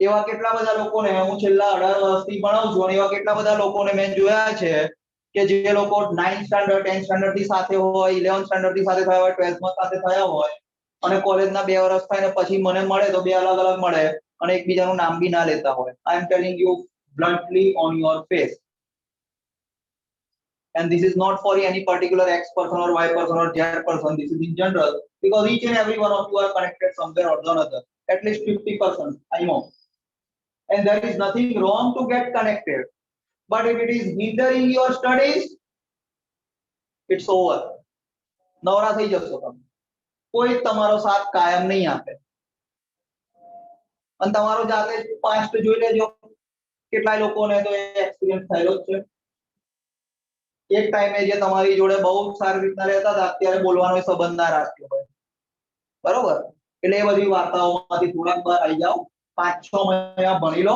એવા કેટલા બધા લોકોને હું છેલ્લા 18 વર્ષથી ભણાવું છું અને એવા કેટલા બધા લોકોને મેં જોયા છે કે જે લોકો 9th સ્ટાન્ડર્ડ 10th સ્ટાન્ડર્ડ થી સાથે હોય 11th સ્ટાન્ડર્ડ થી સાથે થયા હોય 12th માં સાથે થયા હોય અને કોલેજના 2 વર્ષ થાય ને પછી મને મળે તો બે અલગ અલગ મળે અને એકબીજાનું નામ બી ના લેતા હોય I am telling you bluntly on your face and this is not for any particular X person or Y person or Z person this is in general because each and every one of you are connected somewhere or the other at least 50% I know and there is nothing wrong to get connected but if it is hindering your studies it's over નવરા થઈ જશો તમે કોઈ તમારો સાથ કાયમ નહીં આપે અને તમારો જાતે પાસ્ટ જોઈ લેજો કેટલાય લોકોને તો એક્સપિરિયન્સ થયેલો જ છે એક ટાઈમે જે તમારી જોડે બહુ સારી રીતના રહેતા હતા અત્યારે બોલવાનો સંબંધ ના રાખ્યો હોય બરોબર એટલે એ બધી વાર્તાઓમાંથી થોડાક બહાર આવી જાઓ 5-6 મહિના ભણી લો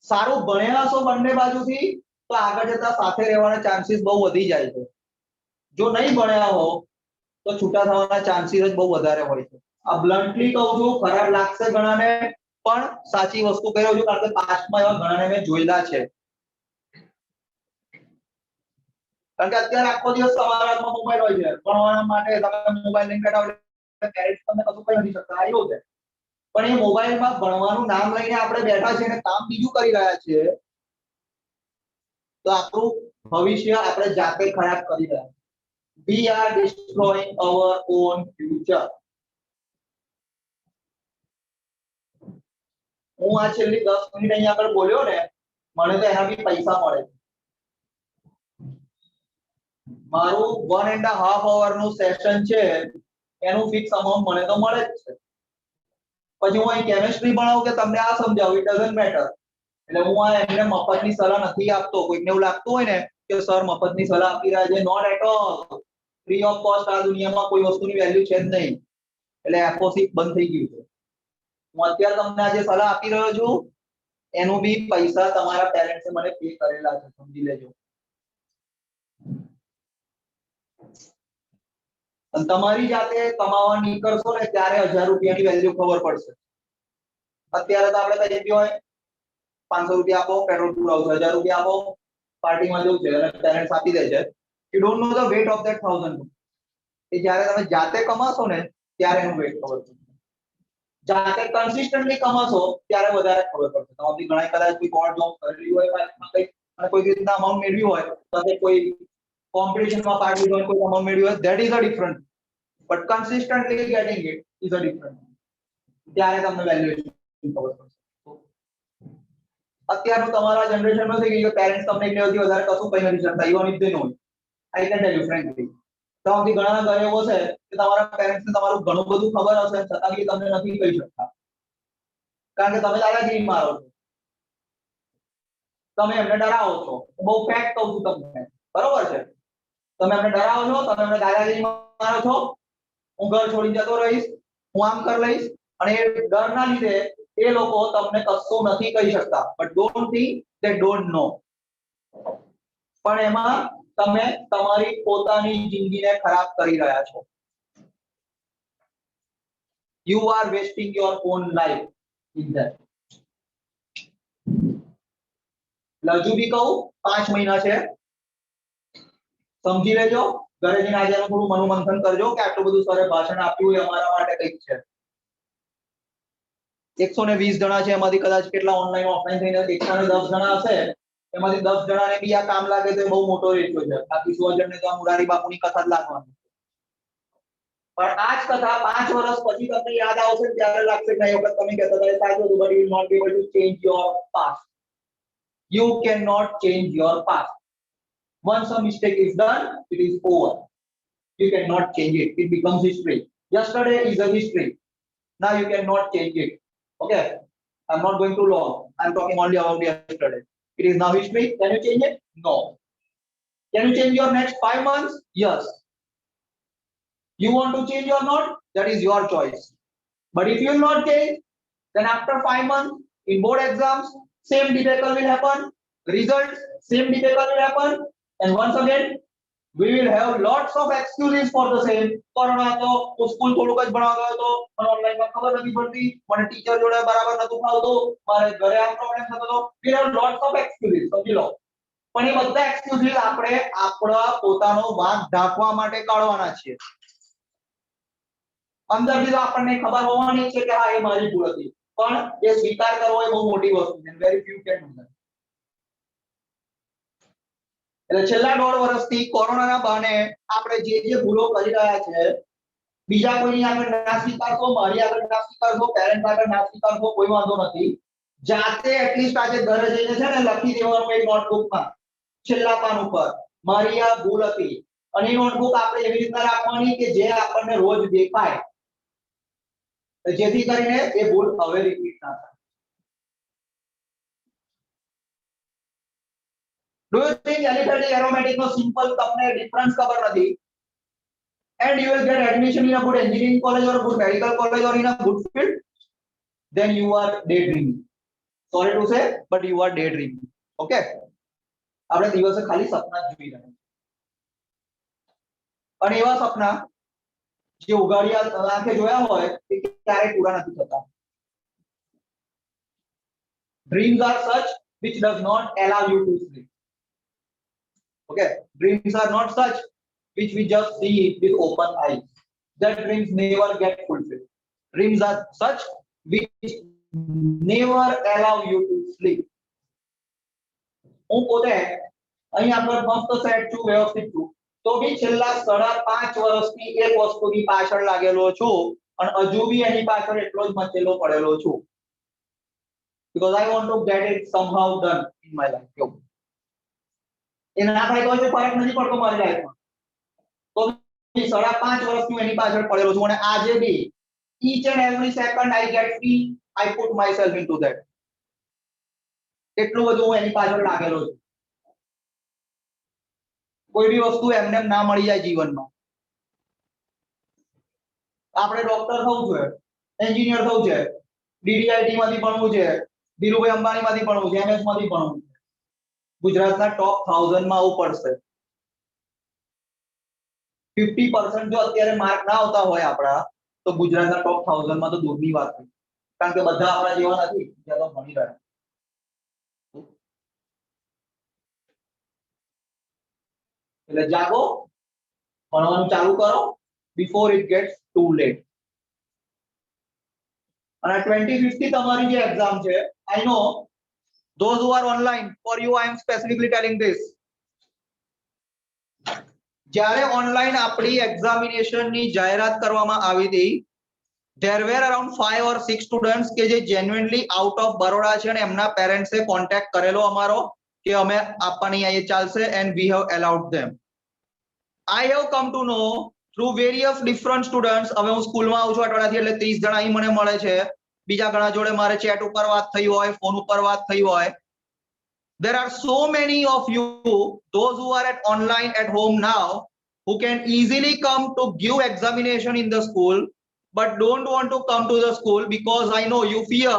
સારું ભણેલા છો બંને બાજુથી તો આગળ જતા સાથે રહેવાના ચાન્સીસ બહુ વધી જાય છે જો નહીં ભણ્યા હો તો છૂટા થવાના ચાન્સીસ જ બહુ વધારે હોય છે આ બ્લન્ટલી કહું છું ખરાબ લાગશે ઘણાને પણ સાચી વસ્તુ કહ્યો છું કારણ કે પાસ્ટમાં એવા ઘણાને મેં જોયેલા છે કારણ કે અત્યારે આખો દિવસ તમારા હાથમાં મોબાઈલ હોય છે ભણવા માટે તમે મોબાઈલ લઈને બેઠા હોય પેરેન્ટ્સ તમને કશું કહી નથી શકતા આવ્યો છે પણ એ મોબાઈલમાં ભણવાનું નામ લઈને આપણે બેઠા છે અને કામ બીજું કરી રહ્યા છીએ તો આપણું ભવિષ્ય આપણે જાતે ખરાબ કરી રહ્યા we are destroying our own future હું આ છેલ્લી 10 મિનિટ અહીંયા આગળ બોલ્યો ને મને તો એના બી પૈસા મળે મારું 1.5 hour નું સેશન છે એનું ફિક્સ અમાઉન્ટ મને તો મળે જ છે પછી હું અહીં કેમિસ્ટ્રી ભણાવું કે તમને આ સમજાવું ઇટ ડઝન્ટ મેટર એટલે હું આ એમને મફતની સલાહ નથી આપતો કોઈને એવું લાગતું હોય ને કે સર મફતની સલાહ આપી રહ્યા છે not at all free of cost આ દુનિયામાં કોઈ વસ્તુની વેલ્યુ છે જ નહીં એટલે એફઓસી બંધ થઈ ગયું છે હું અત્યારે તમને આજે સલાહ આપી રહ્યો છું એનું બી પૈસા તમારા પેરેન્ટ્સે મને પે કરેલા છે સમજી લેજો અને તમારી જાતે કમાવા નીકળશો ને ત્યારે 1000 રૂપિયાની વેલ્યુ ખબર પડશે અત્યારે તો આપણે કહીએ કે હોય 500 રૂપિયા આપો પેટ્રોલ પુરાવો 1000 રૂપિયા આપો પાર્ટીમાં જવું છે અને પેરેન્ટ્સ આપી દે છે you don't know the weight of that 1000 એ જ્યારે તમે જાતે કમાશો ને ત્યારે એનું વેટ ખબર પડશે જાતે કન્સિસ્ટન્ટલી કમાશો ત્યારે વધારે ખબર પડશે. તમારી ઘણા કદાચ કોઈ ગોળ જોબ કરેલી હોય લાઈફમાં કંઈક અને કોઈ રીતના અમાઉન્ટ મેળવ્યું હોય તો કોઈ કોમ્પિટિશનમાં પાર્ટ લીધો હોય કોઈ અમાઉન્ટ મેળવ્યું હોય, that is a different, but consistently getting it is a different. ત્યારે તમને વેલ્યુએશન ખબર પડશે. અત્યારનું તમારા જનરેશનમાં થઈ ગયું કે પેરેન્ટ્સ તમને એટલી વધારે કશું કહી નથી શકતા, even if they know. I can tell you frankly, તમારાથી ઘણા ઘરે એવો છે કે તમારા પેરેન્ટ્સને તમારું ઘણું બધું ખબર હશે છતાં બી તમને નથી કહી શકતા, કારણ કે તમે દાદાગીરી મારો છો, તમે એમને ડરાવો છો. બહુ ફેક્ટ કહું છું તમને, બરોબર છે? તમે એમને ડરાવો છો, તમે એમને દાદાગીરી મારો છો, હું ઘર છોડીને જતો રહીશ, હું આમ કરી લઈશ, અને એ ડરના લીધે એ લોકો તમને કશું નથી કહી શકતા. But don't think they don't know. પણ એમાં તમે તમારી પોતાની જિંદગીને ખરાબ કરી રહ્યા છો. You are wasting your own life in that. હજુ બી કહું, 5 મહિના છે, સમજી લેજો. ઘરે જઈને આજે થોડું મનોમંથન કરજો કે આટલું બધું સરે ભાષણ આપ્યું એ અમારા માટે કંઈક છે. 120 જણા છે, એમાંથી કદાચ કેટલા ઓનલાઈન ઓફલાઈન થઈને 110 જણા હશે, એમાંથી 10 જણાને બી આ કામ લાગે તો બહુ મોટો રેશિયો છે. બાકી 100 જણને તો આ મુરારી બાપુની કથા જ લાગવાની. પણ આ જ કથા 5 વર્ષ પછી તમને યાદ આવશે ત્યારે લાગશે કે એ વખત તમે કહેતા હતા સાચું હતું, but you will not be able to change your past. You cannot change your past. Once a mistake is done, it is over. You cannot change it. It becomes history. Yesterday is a history. Now you cannot change it. Okay? I'm not going too long. I'm talking only about yesterday. It is now history. Can you change it? No. Can you change your next 5 months? Yes. You want to change or not? That is your choice. But if you will not change, then after 5 months in board exams, same debacle will happen. Results, same debacle will happen. And once again, we will have lots of excuses for the same. Corona તો school થોડુંક જ ભણાવતો હતો, મને online માં ખબર નથી પડતી, મને ટીચર જોડે બરાબર નતું ફાવતું, મારે ઘરે આ પ્રોબ્લેમ થતો હતો. We have lots of excuses, સમજી લો. પણ એ બધા એક્સક્યુઝીસ આપણે આપણા પોતાનો વાંક ઢાંકવા માટે કાઢવાના છીએ. અંદરથી તો આપણને ખબર હોવાની છે કે હા એ મારી ભૂલ હતી, પણ એ સ્વીકાર કરવો એ બહુ મોટી વસ્તુ છે. Very few can do that. એટલે છેલ્લા 1.5 વર્ષથી કોરોનાના બહાને આપણે જે ભૂલો કરી રહ્યા છે, બીજા કોઈની આગળ ના સ્વીકારશો, મારી આગળ ના સ્વીકારશો, પેરેન્ટ આગળ ના સ્વીકારશો, કોઈ વાંધો નથી. જાતે એટલીસ્ટ આજે ઘરે જઈને છે ને લખી દેવાનું એક નોટબુકમાં છેલ્લા પાન ઉપર મારી આ ભૂલ હતી, અને એ નોટબુક આપણે એવી રીતના રાખવાની કે જે આપણને રોજ દેખાય, જેથી કરીને એ ભૂલ હવે રિપીટ ના થાય. Do you think aliphatic aromatic નો સિમ્પલ તમને ડિફરન્સ ખબર નથી? And you will get admission in a good engineering college or a good medical college or in a good field, then you are daydreaming. Sorry to say, but you are daydreaming. Okay? આપણે દિવસે ખાલી સપના જ જોઈ રહ્યા. અને એવા સપના જે ઉગાડિયા આંખે જોયા હોય એ ક્યારેય પૂરા નથી થતા. Dreams are such which does not allow you to sleep. Okay? Dreams are not such which we just see with open eyes. That dreams never get fulfilled. Dreams are such which never allow you to sleep. હું પોતે અહીં આગળ મસ્ત set છું, વ્યવસ્થિત છું, તો બી છેલ્લા 5.5 વર્ષથી એક વસ્તુની પાછળ લાગેલો છું, અને હજુ બી એની પાછળ એટલો જ મચેલો પડેલો છું. Because I want to get it somehow done in my life. એ ના થાય તો ફરક નથી પડતો મારી લાઈફમાં. તો 5.5 વર્ષથી હું એની પાછળ પડેલો છું, અને આજે બી each and every second I get free, I put myself into that. એટલું બધું હું એની પાછળ લાગેલો છું. કોઈ બી વસ્તુ એમને ના મળી જાય જીવનમાં. આપણે ડોક્ટર થવું છે, એન્જિનિયર થવું છે, ડીડીઆઈટી માંથી ભણવું છે, ધીરુભાઈ અંબાણી માંથી ભણવું છે, એમએસ માંથી ભણવું છે, ગુજરાતના ટોપ 1000 માં આવવું પડશે. 50% જો અત્યારે માર્ક ના આવતા હોય આપણા, તો ગુજરાતના ટોપ 1000 માં તો દૂરની વાત છે, કારણ કે બધા આપણા જેવા નથી જે તો ભણી રહ્યા. એટલે જાગો, ભણવાનું ચાલુ કરો, before it gets too late. અને 25th થી તમારી જે એક્ઝામ છે, આઈ નો those who are online, for you I am specifically telling this, જ્યારે ઓનલાઈન આપણી એક્ઝામિનેશન ની જાહેરાત કરવામાં આવી હતી, there were around 5 or 6 students કે જે જેન્યુઇનલી આઉટ ઓફ બરોડા છે અને એમના પેરેન્ટ્સે કોન્ટેક્ટ કરેલો અમારો કે અમે આપવાની આઈએ ચાલશે and we have allowed them. I have come to know through various different students. હવે હું સ્કૂલમાં આવું છું અઠવાડિયાથી એટલે 30 જણા અહીં મને મળે છે, બીજા ઘણા જોડે મારે ચેટ ઉપર વાત થઈ હોય, ફોન ઉપર વાત થઈ હોય. There are so many of you, those who are at online at home now, who can easily come to give examination in the school, but don't want to come to the school because I know you fear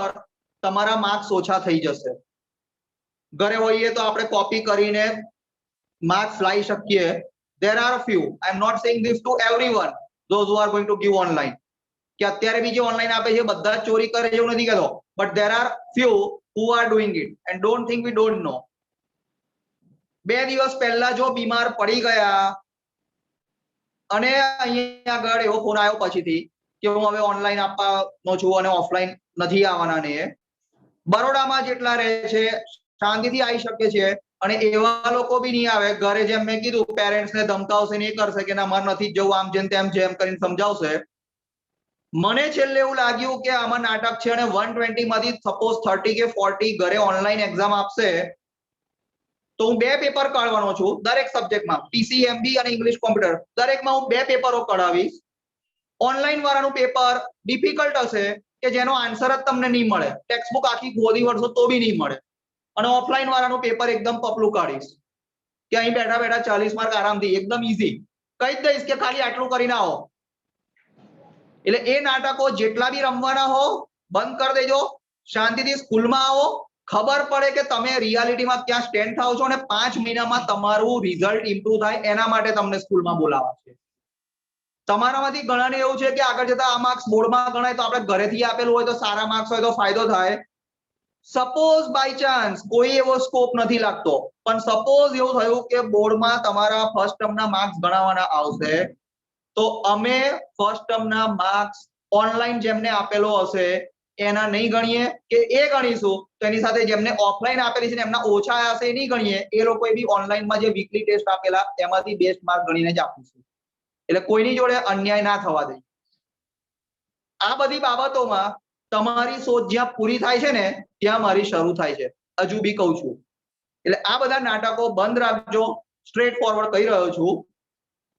તમારા marks ઓછા થઈ જશે. ઘરે હોઈએ તો આપણે copy કરીને marks લાવી શકીએ. There are a few, I am not saying this to everyone, those who are going to give online, કે અત્યારે બી જે ઓનલાઈન આપે છે બધા ચોરી કરે એવું નથી કહેતો, but there are few who are doing it and don't think we don't know. 2 દિવસ પહેલા જો બીમાર પડી ગયા અને અહીંયા આગળ એવો ફોન આવ્યો પછીથી કે હું હવે ઓનલાઈન આપવાનો છું અને ઓફલાઈન નથી આવવાના ને, બરોડામાં જેટલા રહે છે શાંતિથી આવી શકે છે અને એવા લોકો બી નહીં આવે, ઘરે જેમ મેં કીધું પેરેન્ટ્સ ને ધમકાવશે ને એ કરશે કે ના મારે નથી જવું, આમ જેમ કરીને સમજાવશે. મને છેલ્લે એવું લાગ્યું કે આમાં નાટક છે અને 120 માંથી સપોઝ 30 કે 40 ઘરે ઓનલાઈન એક્ઝામ આપશે તો હું 2 પેપર કાઢવાનો છું દરેક સબ્જેક્ટમાં, પીસીએમબી અને ઇંગ્લિશ કોમ્પ્યુટર દરેકમાં હું 2 પેપરો કઢાવીશ. ઓનલાઈન વાળાનું પેપર ડિફિકલ્ટ હશે કે જેનો આન્સર જ તમને નહીં મળે, ટેક્સ્ટબુક આખી ગોદી વળશો તો બી નહીં મળે, અને ઓફલાઈન વાળાનું પેપર એકદમ પપલું કાઢીશ કે અહીં બેઠા બેઠા 40 માર્ક આરામથી એકદમ ઈઝી કહી જ દઈશ કે ખાલી આટલું કરીને આવો. એટલે એ નાટકો જેટલા બી રમવાના હો બંધ કરી દેજો, શાંતિથી સ્કૂલમાં આવો, ખબર પડે કે તમે રિયાલિટીમાં ક્યાં સ્ટેન્ડ થાઓ છો અને 5 મહિનામાં તમારું રિઝલ્ટ ઇમ્પ્રુવ થાય એના માટે તમને સ્કૂલમાં બોલાવા છે. તમારામાંથી ઘણાને એવું છે કે આગળ જતા આ માર્ક્સ બોર્ડમાં ગણાય તો આપણે ઘરેથી આપેલું હોય તો સારા માર્ક્સ હોય તો ફાયદો થાય. સપોઝ બાય ચાન્સ કોઈ એવો સ્કોપ નથી લાગતો, પણ સપોઝ એવું થયું કે બોર્ડમાં તમારા ફર્સ્ટ ટર્મના માર્ક્સ ગણાવવાના આવશે તો અમે ફર્સ્ટ ટર્મના માર્ક્સ ઓનલાઈન જેમને આપેલો હશે એના નહીં ગણીએ કે એ ગણીશું, તો એની સાથે જેમને ઓફલાઈન આપેલી છે એમના ઓછા હશે એ નહીં ગણીએ, એ લોકોએ બી ઓનલાઈનમાં જે વીકલી ટેસ્ટ આપેલા એમાંથી બેસ્ટ માર્ક ગણીને જ આપીશું. એટલે કોઈની જોડે અન્યાય ના થવા દે. આ બધી બાબતોમાં તમારી સોચ જ્યાં પૂરી થાય છે ને ત્યાં મારી શરૂ થાય છે, હજુ બી કહું છું. એટલે આ બધા નાટકો બંધ રાખજો, સ્ટ્રેટ ફોરવર્ડ કહી રહ્યો છું.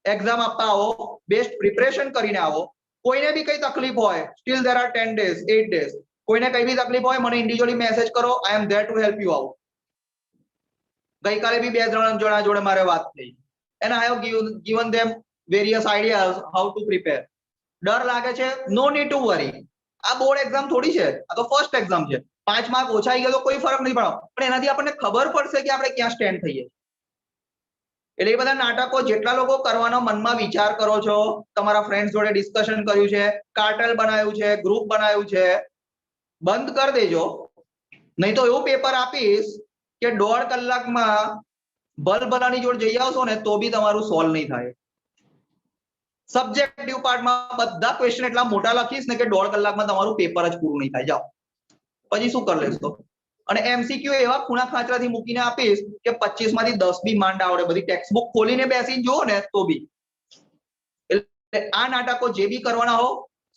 એક્ઝામ આપવા આવો, બેસ્ટ પ્રિપરેશન કરીને આવો. કોઈને બી કઈ તકલીફ હોય, steel there are 10 days 8 days, કોઈને કઈ બી તકલીફ હોય મને ઇન્ડિવિડ્યુઅલી મેસેજ કરો, I am there to help you out. ગઈકાલે બી 2-3 જણા જોડે મારે વાત થઈ and I have given them various ideas how to prepare. ડર લાગે છે, નો નીડ ટુ વરી. આ બોર્ડ એક્ઝામ થોડી છે, આ તો ફર્સ્ટ એક્ઝામ છે. 5 માર્ક ઓછા આવી ગયા તો કોઈ ફરક નહીં પડે, પણ એનાથી આપણને ખબર પડશે કે આપણે ક્યાં સ્ટેન્ડ થઈએ. એટલે એ બધા નાટકો જેટલા લોકો કરવાનો મનમાં વિચાર કરો છો, તમારા ફ્રેન્ડ્સ જોડે ડિસ્કશન કર્યું છે, કાર્ટેલ બનાવ્યું છે, ગ્રુપ બનાવ્યું છે, બંધ કરી દેજો. નહીં તો એવું પેપર આપીશ કે 1.5 કલાકમાં ભલભલાની જોડે જઈ આવશો ને તો બી તમારું સોલ્વ નહીં થાય. સબ્જેક્ટિવ પાર્ટમાં બધા ક્વેશ્ચન એટલા મોટા લખીશ ને કે 1.5 કલાકમાં તમારું પેપર જ પૂરું નહીં થાય. જાઓ પછી શું કરી લેશો. અને એમસીક્યુ એવા ખૂણા ખાંચરાથી મૂકીને આપીશ કે 25 માંથી 10 બી માંડ આવડે, બધી ટેક્સ્ટબુક ખોલીને બેસીને જુઓ ને તો બી. એટલે આ નાટકો જે બી કરવાના હો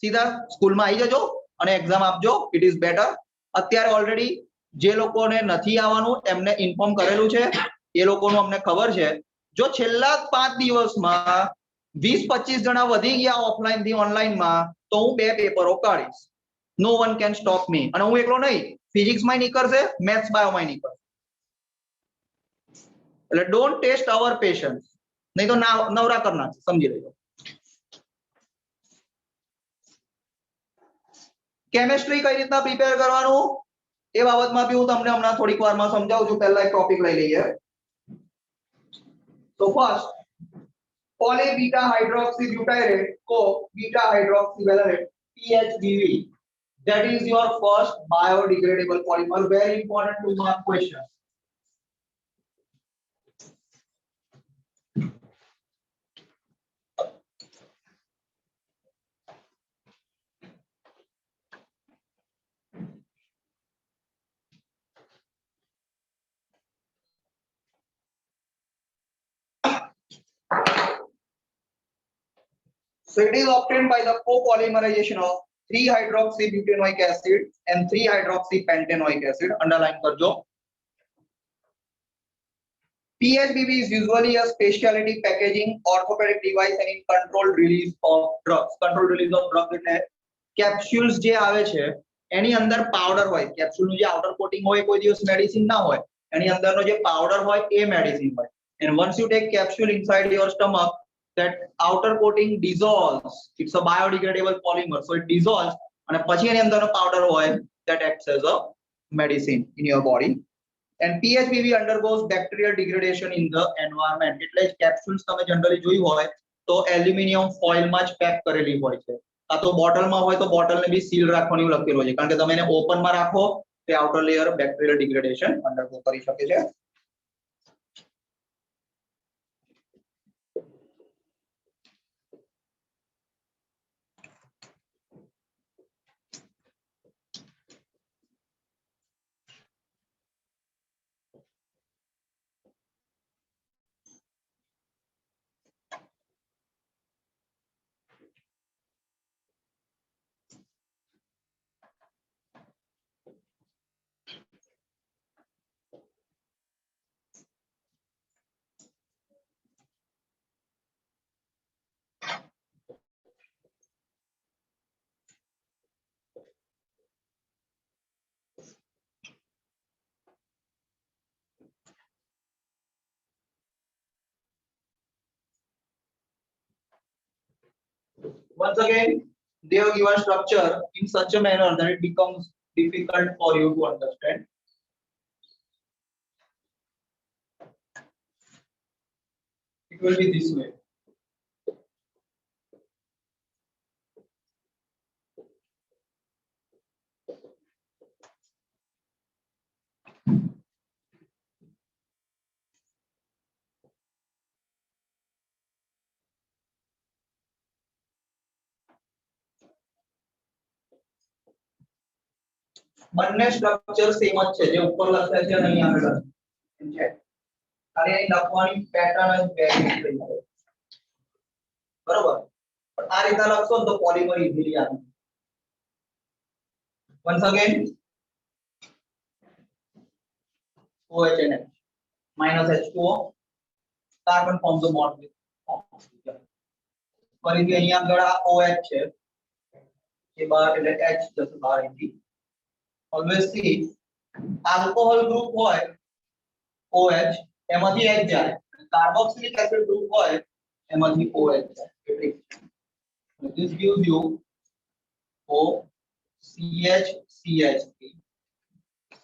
સીધા સ્કૂલમાં આવી જજો અને એક્ઝામ આપજો, ઇટ ઇઝ બેટર. અત્યારે ઓલરેડી જે લોકોને નથી આવવાનું એમને ઇન્ફોર્મ કરેલું છે, એ લોકોનું અમને ખબર છે. જો છેલ્લા 5 દિવસમાં 20-25 જણા વધી ગયા ઓફલાઈન થી ઓનલાઈનમાં તો હું 2 પેપરો કાઢીશ. નો વન કેન સ્ટોપ મી. અને હું એકલો નહીં, ફિઝિક્સમાં નીકળશે, મેથ્સ બાયોમાં નીકળશે. એટલે ડોન્ટ ટેસ્ટ અવર પેશન્સ, નહીં તો નવરા કરી નાખશે, સમજી લેજો. કેમેસ્ટ્રી કઈ રીતના પ્રિપેર કરવાનું એ બાબતમાં બી હું તમને હમણાં થોડીક વારમાં સમજાવું છું. પહેલા એક ટોપિક લઈ લઈએ. તો first poly beta hydroxy butyrate co beta hydroxy valerate PHBV, that is your first biodegradable polymer. Very important 2-mark question. So it is obtained by the copolymerization of 3-hydroxybutanoic acid and 3-hydroxypentanoic acid. Underline करजो. PHBB is usually a specialty packaging orthopedic device and in controlled release of drugs. Controlled release of drugs એટલે capsules જે આવે છે એની અંદર powder હોય. capsule નું જે outer coating હોય કોઈ દિવસ medicine ના હોય. એની અંદરનો જે powder હોય એ medicine હોય. And once you take capsule inside your stomach, that outer coating dissolves. It's a biodegradable polymer, so it dissolves. અને પછી એની અંદરનો powder હોય that acts as a medicine in your body. And PHBB undergoes bacterial degradation in the environment. એટલે જ capsules તમે generally જોઈ હોય તો એલ્યુમિનિયમ ફોઇલ માં જ પેક કરેલી હોય છે. આ તો બોટલ માં હોય તો બોટલ ને બી સીલ રાખવાનું લખેલું હોય છે કારણ કે તમે એને ઓપન માં રાખો તે આઉટર લેયર બેક્ટેરિયલ ડિગ્રેડેશન અંડરગો કરી શકે છે. Once again, they have given structure in such a manner that it becomes difficult for you to understand. It will be this way. બંને સ્ટ્રક્ચર સેમ જ છે જે ઉપર લખાય છે અને અહીં આગળ છે ખાલી અહીં લખવાની પેટર્ન જ વેરી થઈ જાય બરોબર પણ આ રીતે લખશો તો પોલિમર ઈઝીલી આવે. once again OH minus H2O carbon forms the bond with ફરીથી અહીં આગળ આ OH છે એ બહાર એટલે H જશે બહાર અહીંથી. always see alcohol group હોય OH એમાંથી H જાય કાર્બોક્સિલિક એસિડ ગ્રુપ હોય એમાંથી OH જાય. this gives you O CH CH3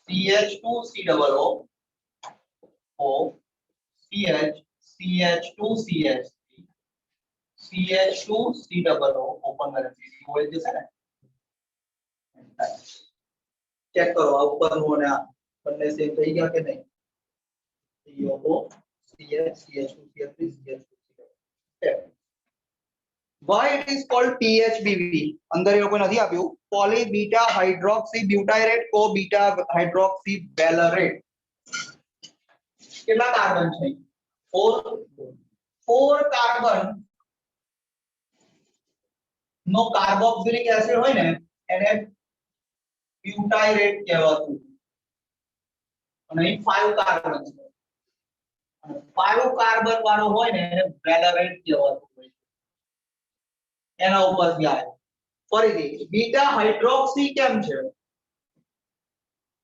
CH2 COO O CH CH2 CH3 CH2 COO open કરે OH જશે ને चेक करो ऊपर होने बनने से सही क्या कि नहीं CO CH CH2 CH3 CH2 why it is called PHBB अंदर ये कोई नहीं आप्યું poly beta hydroxy butyrate co beta hydroxy valerate કેટલા કાર્બન છે 4 કાર્બન નો કાર્બોક્સિલિક એસિડ હોય ને એને ब्यूटाइरेट કહેવાતું અને અહીં 5 કાર્બન છે અને 5 કાર્બન વાળો હોય ને એને વેલેરેટ કહેવાતું હોય એના ઉપર જાય. ફરીથી બીટા હાઇડ્રોક્સી કેમ છે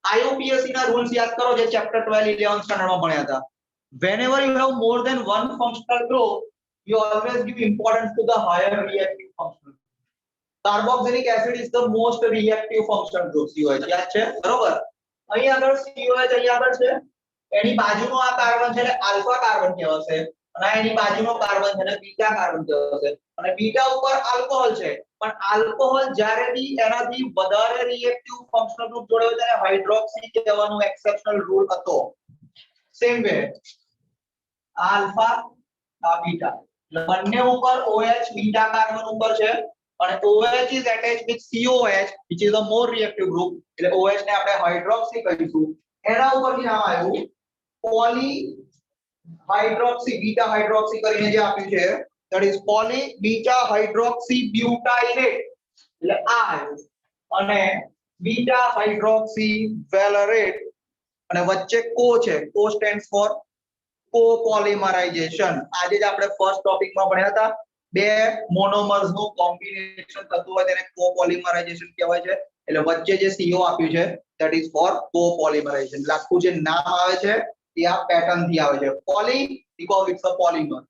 IUPAC ના રૂલ્સ યાદ કરો જે ચેપ્ટર 12 11th સ્ટાન્ડર્ડ માં ભણ્યા હતા. whenever you have more than one functional group you always give importance to the higher reactive functional. Carboxylic acid is the most reactive functional group COH યાદ છે બરોબર. અહીં આગળ COH અહીં આગળ છે એની બાજુનો આ કાર્બન છે એટલે આલ્ફા કાર્બન કહેવાશે અને એની બાજુનો કાર્બન છે એટલે બીટા કાર્બન કહેવાશે અને બીટા ઉપર આલ્કોહોલ છે પણ આલ્કોહોલ જ્યારે બી એનાથી વધારે રિએક્ટિવ ફંક્શનલ ગ્રુપ જોડે હોય ત્યારે હાઇડ્રોક્સી કહેવાનું એક્સેપ્શનલ રૂલ હતો. સેમ વે આલ્ફા આ બીટા બંને ઉપર OH બીટા કાર્બન ઉપર છે અને OH is attached with COH which is a more reactive group એટલે OH ને આપણે હાઇડ્રોક્સી કહીશું. એના ઉપરથી નામ આવ્યું પોલી હાઇડ્રોક્સી બીટા હાઇડ્રોક્સી કરીને જે આપ્યું છે that is poly beta hydroxy butyrate એટલે આ આવ્યું અને beta hydroxy valerate અને વચ્ચે કો છે કો સ્ટેન્ડ્સ ફોર કોપોલિમરાઇઝેશન આજે જ આપણે ફર્સ્ટ ટોપિકમાં ભણ્યા હતા બે મોનોમર્સ નું કોમ્બિનેશન થતું હોય તેને કોપોલિમરાઇઝેશન કહેવાય છે એટલે વચ્ચે જે CO આપ્યું છે that is for કોપોલિમરાઇઝેશન એટલે આખું જે નામ આવે છે એ આ પેટર્ન થી આવે છે poly because it's a polymer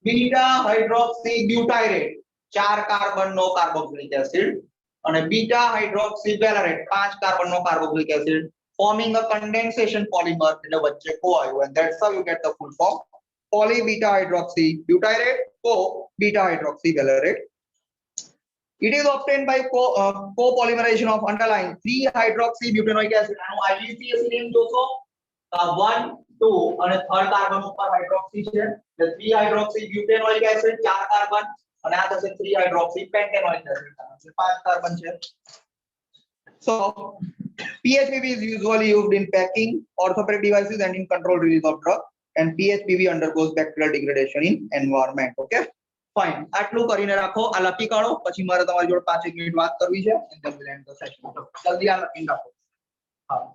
beta hydroxy butyrate 4 carbon નો કાર્બોક્સિલિક એસિડ અને બીટા હાઇડ્રોક્સી વેલેરેટ 5 કાર્બન નો carboxylic acid forming a condensation polymer એટલે વચ્ચે કો આવ્યું and that's how you get the full form poly beta hydroxy butyrate co beta hydroxy valerate. It is obtained by copolymerization of underlying 3 hydroxy butanoic acid આનું IUPAC name જોશો 1 2 અને third carbon ઉપર hydroxy છે એટલે 3 hydroxy બ્યુટેનોઇક acid 4 carbon અને આ થશે 3 hydroxy પેન્ટેનોઇક acid 5 carbon છે. So PHPP is usually used in packing orthopedic devices and in controlled release of drug and PHPP undergoes bacterial degradation in environment. Okay, fine. આટલું કરીને રાખો આ લખી કાઢો પછી મારે તમારી જોડે 5 મિનિટ વાત કરવી છે and then we'll end the session. જલ્દી આ લખી રાખો. હા.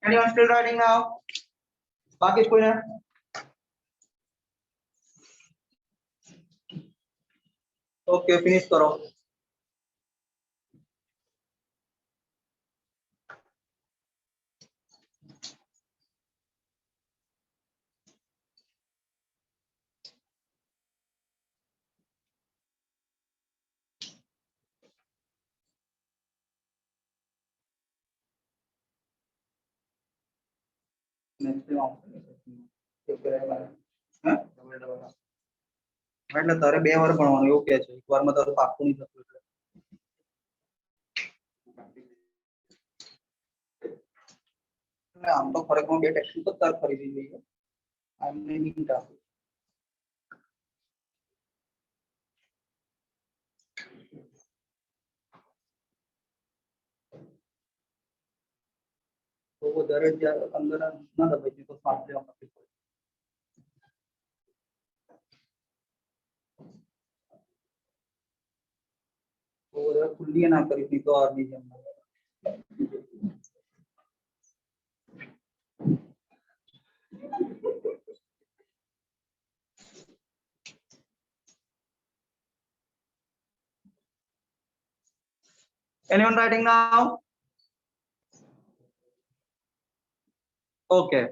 Anyone still writing now? बाकी कोई ना? Okay, finish करो. એટલે તારે 2 વાર ભણવાનું એવું કે છે, એક વારમાં તારું પાક્કું નહીં થતું એટલે આમ તો ખરેખર 2 ટેક્સ્ટ તો તાર ખરીદી જોઈએ. આમ નહીં ટાફ. તો વધારે જ્યારે અંદર ના દબાઈ તો સાફ લેવા માટે तो खुली ना करी थी तो और भी anyone writing now? Okay,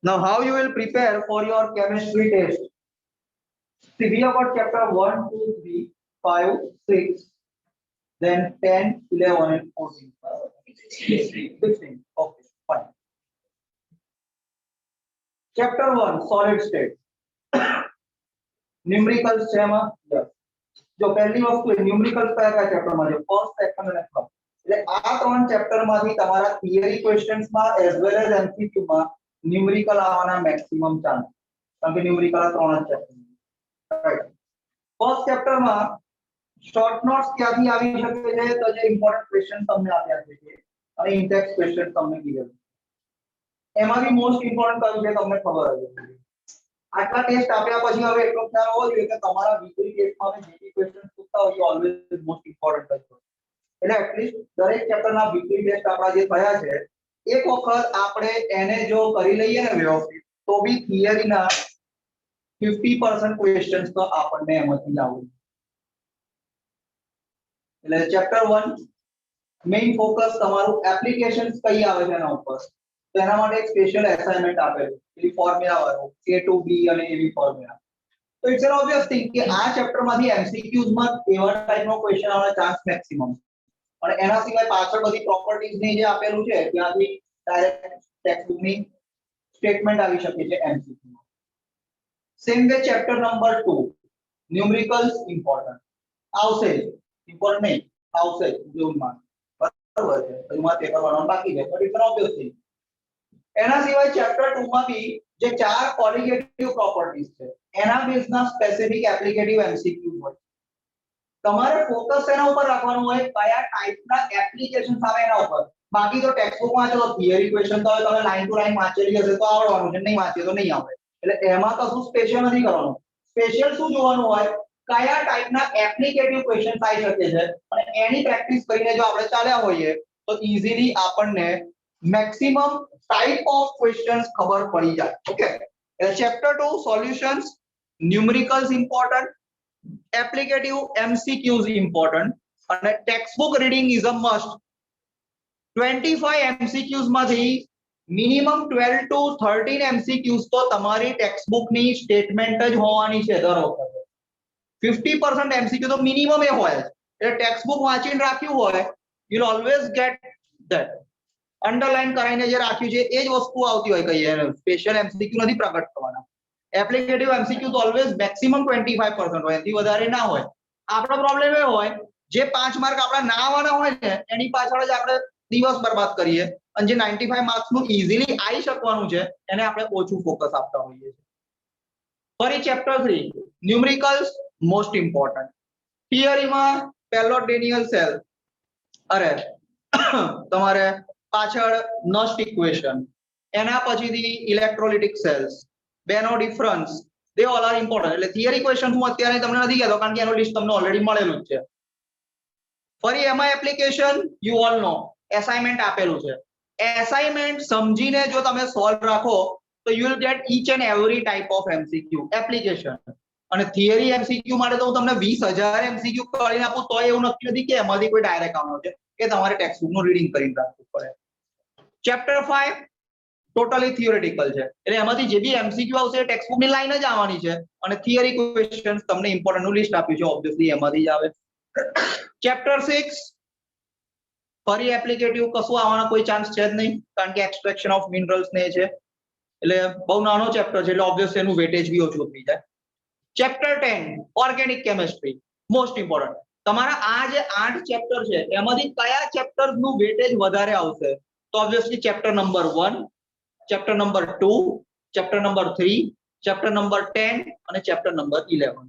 now how you will prepare for your chemistry test? See, we have got chapter 1 2 3 5 6 then 10 11 and 14 16. Okay, fine. Chapter 1 solid state. Numericals છે એમાં જો પહેલી વસ્તુ ન્યુમેરિકલ્સ કયા ચેપ્ટર માં છે ફર્સ્ટ સેકન્ડ અને થર્ડ એટલે આ ત્રણ ચેપ્ટર માંથી તમારા થિયરી ક્વેશ્ચન્સ માં એઝ વેલ એઝ એમસીક્યુ માં ન્યુમેરિકલ આવવાના મેક્સિમમ ચાન્સ કારણ કે ન્યુમેરિકલ આ ત્રણ જ ચેપ્ટર રાઈટ ફર્સ્ટ ચેપ્ટર માં શોર્ટ નોટ્સ ક્યાંથી આવી શકે છે તો જે ઇમ્પોર્ટન્ટ ક્વેશ્ચન તમને આપ્યા છે અને ઇન્ટેક્સ ક્વેશ્ચન તમને કીધેલું એમાં બી મોસ્ટ ઇમ્પોર્ટન્ટ કયું છે તમને ખબર હશે આટલા ટેસ્ટ આપ્યા પછી હવે એટલો ખ્યાલ હોવો જોઈએ કે તમારા વીકલી ટેસ્ટમાં જે બી ક્વેશ્ચન પૂછતા હોય ઓલવેઝ મોસ્ટ ઇમ્પોર્ટન્ટ હોય એટલે એટલીસ્ટ દરેક ચેપ્ટરના વીકલી ટેસ્ટ આપણા જે થયા છે એક વખત આપણે એને જો કરી લઈએ ને વ્યવસ્થિત તો બી થિયરીના 50% ક્વેશ્ચન્સ તો આપણને એમાંથી આવડે એટલે ચેપ્ટર 1 મેઇન ફોકસ તમારું એપ્લિકેશન્સ કઈ આવે છે એના ઉપર તો એના માટે એક સ્પેશિયલ એસાઇનમેન્ટ આપેલું એટલે ફોર્મ્યુલા વાળો K2B અને એવી ફોર્મ્યુલા તો ઇટ્સ એન ઓબ્વિયસ થિંગ કે આ ચેપ્ટર માંથી એમસીક્યુઝ માં એવા ટાઈપનો ક્વેશ્ચન આવવાનો ચાન્સ મેક્સિમમ અને એના સિવાય પાછળ બધી પ્રોપર્ટીઝ ની જે આપેલું છે ત્યાંથી ડાયરેક્ટ ટેક્સ્ટબુક ની સ્ટેટમેન્ટ આવી શકે છે એમસીક્યુ માં same way chapter number 2 numericals important આવશે ઇમ્પોર્ટન્ટ નહીં આવશે જોનમાં બરાબર છે એમાં પેપર બનાવવાનું બાકી છે but it's an obvious thing એના સિવાય ચેપ્ટર 2 માં બી જે ચાર કોલિગેટિવ પ્રોપર્ટીઝ છે એના બેઝના સ્પેસિફિક એપ્લિકેટિવ એમસીક્યુ હોય તમારે ફોકસ એના ઉપર રાખવાનું હોય કયા ટાઈપના એપ્લિકેશન્સ આવે એના ઉપર બાકી તો ટેક્સ્ટબુક માં ચલો થિયરી ક્વેશ્ચન તો તમે લાઈન ટુ લાઈન વાંચેલી હશે તો આવડવાનું છે નહીં વાંચીએ તો નહીં આવડે એટલે એમાં કશું સ્પેશિયલ નથી કરવાનું સ્પેશિયલ શું જોવાનું હોય કયા ટાઈપના એપ્લિકેટિવ ક્વેશ્ચન્સ આવી શકે છે અને એની પ્રેક્ટિસ કરીને જો આપણે ચાલ્યા હોઈએ તો ઈઝીલી આપણને maximum type of questions cover padi jay okay chapter 2 solutions numericals important applicative mcqs important and textbook reading is a must 25 mcqs માંથી minimum 12 to 13 mcqs તો તમારી textbook ની statement જ હોવાની છે દર વખતે 50% mcq તો minimum એ હોય એટલે textbook વાંચીને રાખ્યું હોય you'll always get that underline કરાઈને જે રાખ્યું છે એ જ વસ્તુ આવતી હોય કહીએ સ્પેશિયલ એમસીક્યુ નથી પ્રગટ થવાના એપ્લિકેટિવ એમસીક્યુ તો ઓલવેઝ મેક્સિમમ 25% હોય એથી વધારે ના હોય આપણો પ્રોબ્લેમ એ હોય જે 5 માર્ક આપણા ના આવવાના હોય ને એની પાછળ જ આપણે દિવસ બરબાદ કરીએ અને જે 95 માર્ક્સ નું ઈઝીલી આવી શકવાનું છે એને આપણે ઓછું ફોકસ આપતા હોઈએ છીએ ફરી ચેપ્ટર 3 ન્યુમેરિકલ્સ મોસ્ટ ઇમ્પોર્ટન્ટ થિયરીમાં પહેલો ડેનિયલ સેલ અરે તમારે પાછળ નસ્ટ ઇક્વેશન એના પછીથી ઇલેક્ટ્રોલિટિક સેલ્સ બેનો difference they all are important એટલે થિયરી ક્વેશ્ચન હું અત્યારે તમને નથી કહેતો કારણ કે એનું લિસ્ટ તમને ઓલરેડી મળેલું જ છે ફરી એમાં application you all know assignment આપેલું છે એસાઇનમેન્ટ સમજીને જો તમે સોલ્વ રાખો તો you will get each and every type of MCQ application. અને થિયરી એમસીક્યુ માટે તો હું તમને 20,000 એમસીક્યુ કરીને આપું તો એવું નક્કી નથી કે એમાંથી કોઈ ડાયરેક્ટ આવવાનો છે, કે તમારે ટેક્સ્ટબુક નું રીડિંગ કરીને રાખવું પડે. ચેપ્ટર 5 ટોટલી થિયોરેટિકલ છે, એટલે એમાંથી જે બી એમસીક્યુ આવશે ટેક્સ્ટબુક ની લાઈન જ આવવાની છે, અને થિયરી ક્વેશ્ચન્સ તમને ઇમ્પોર્ટન્ટ નું લિસ્ટ આપ્યું છે, ઓબ્વિયસલી એમાંથી જ આવે. ચેપ્ટર 6 ફરી એપ્લિકેટિવ કશું આવવાનો કોઈ ચાન્સ છે જ નહીં, કારણ કે એક્સટ્રેક્શન ઓફ મિનરલ્સ ને છે, એટલે બહુ નાનો ચેપ્ટર છે, એટલે ઓબ્વિયસલી એનું વેટેજ બી ઓછું થઈ જાય. Chapter 10 organic chemistry, most important. તમારા આ જે 8 ચેપ્ટર છે એમાંથી કયા ચેપ્ટર નું વેટેજ વધારે આવશે? તો obviously chapter number 1, chapter number 2, chapter number 3, chapter number 10 અને ચેપ્ટર નંબર 11.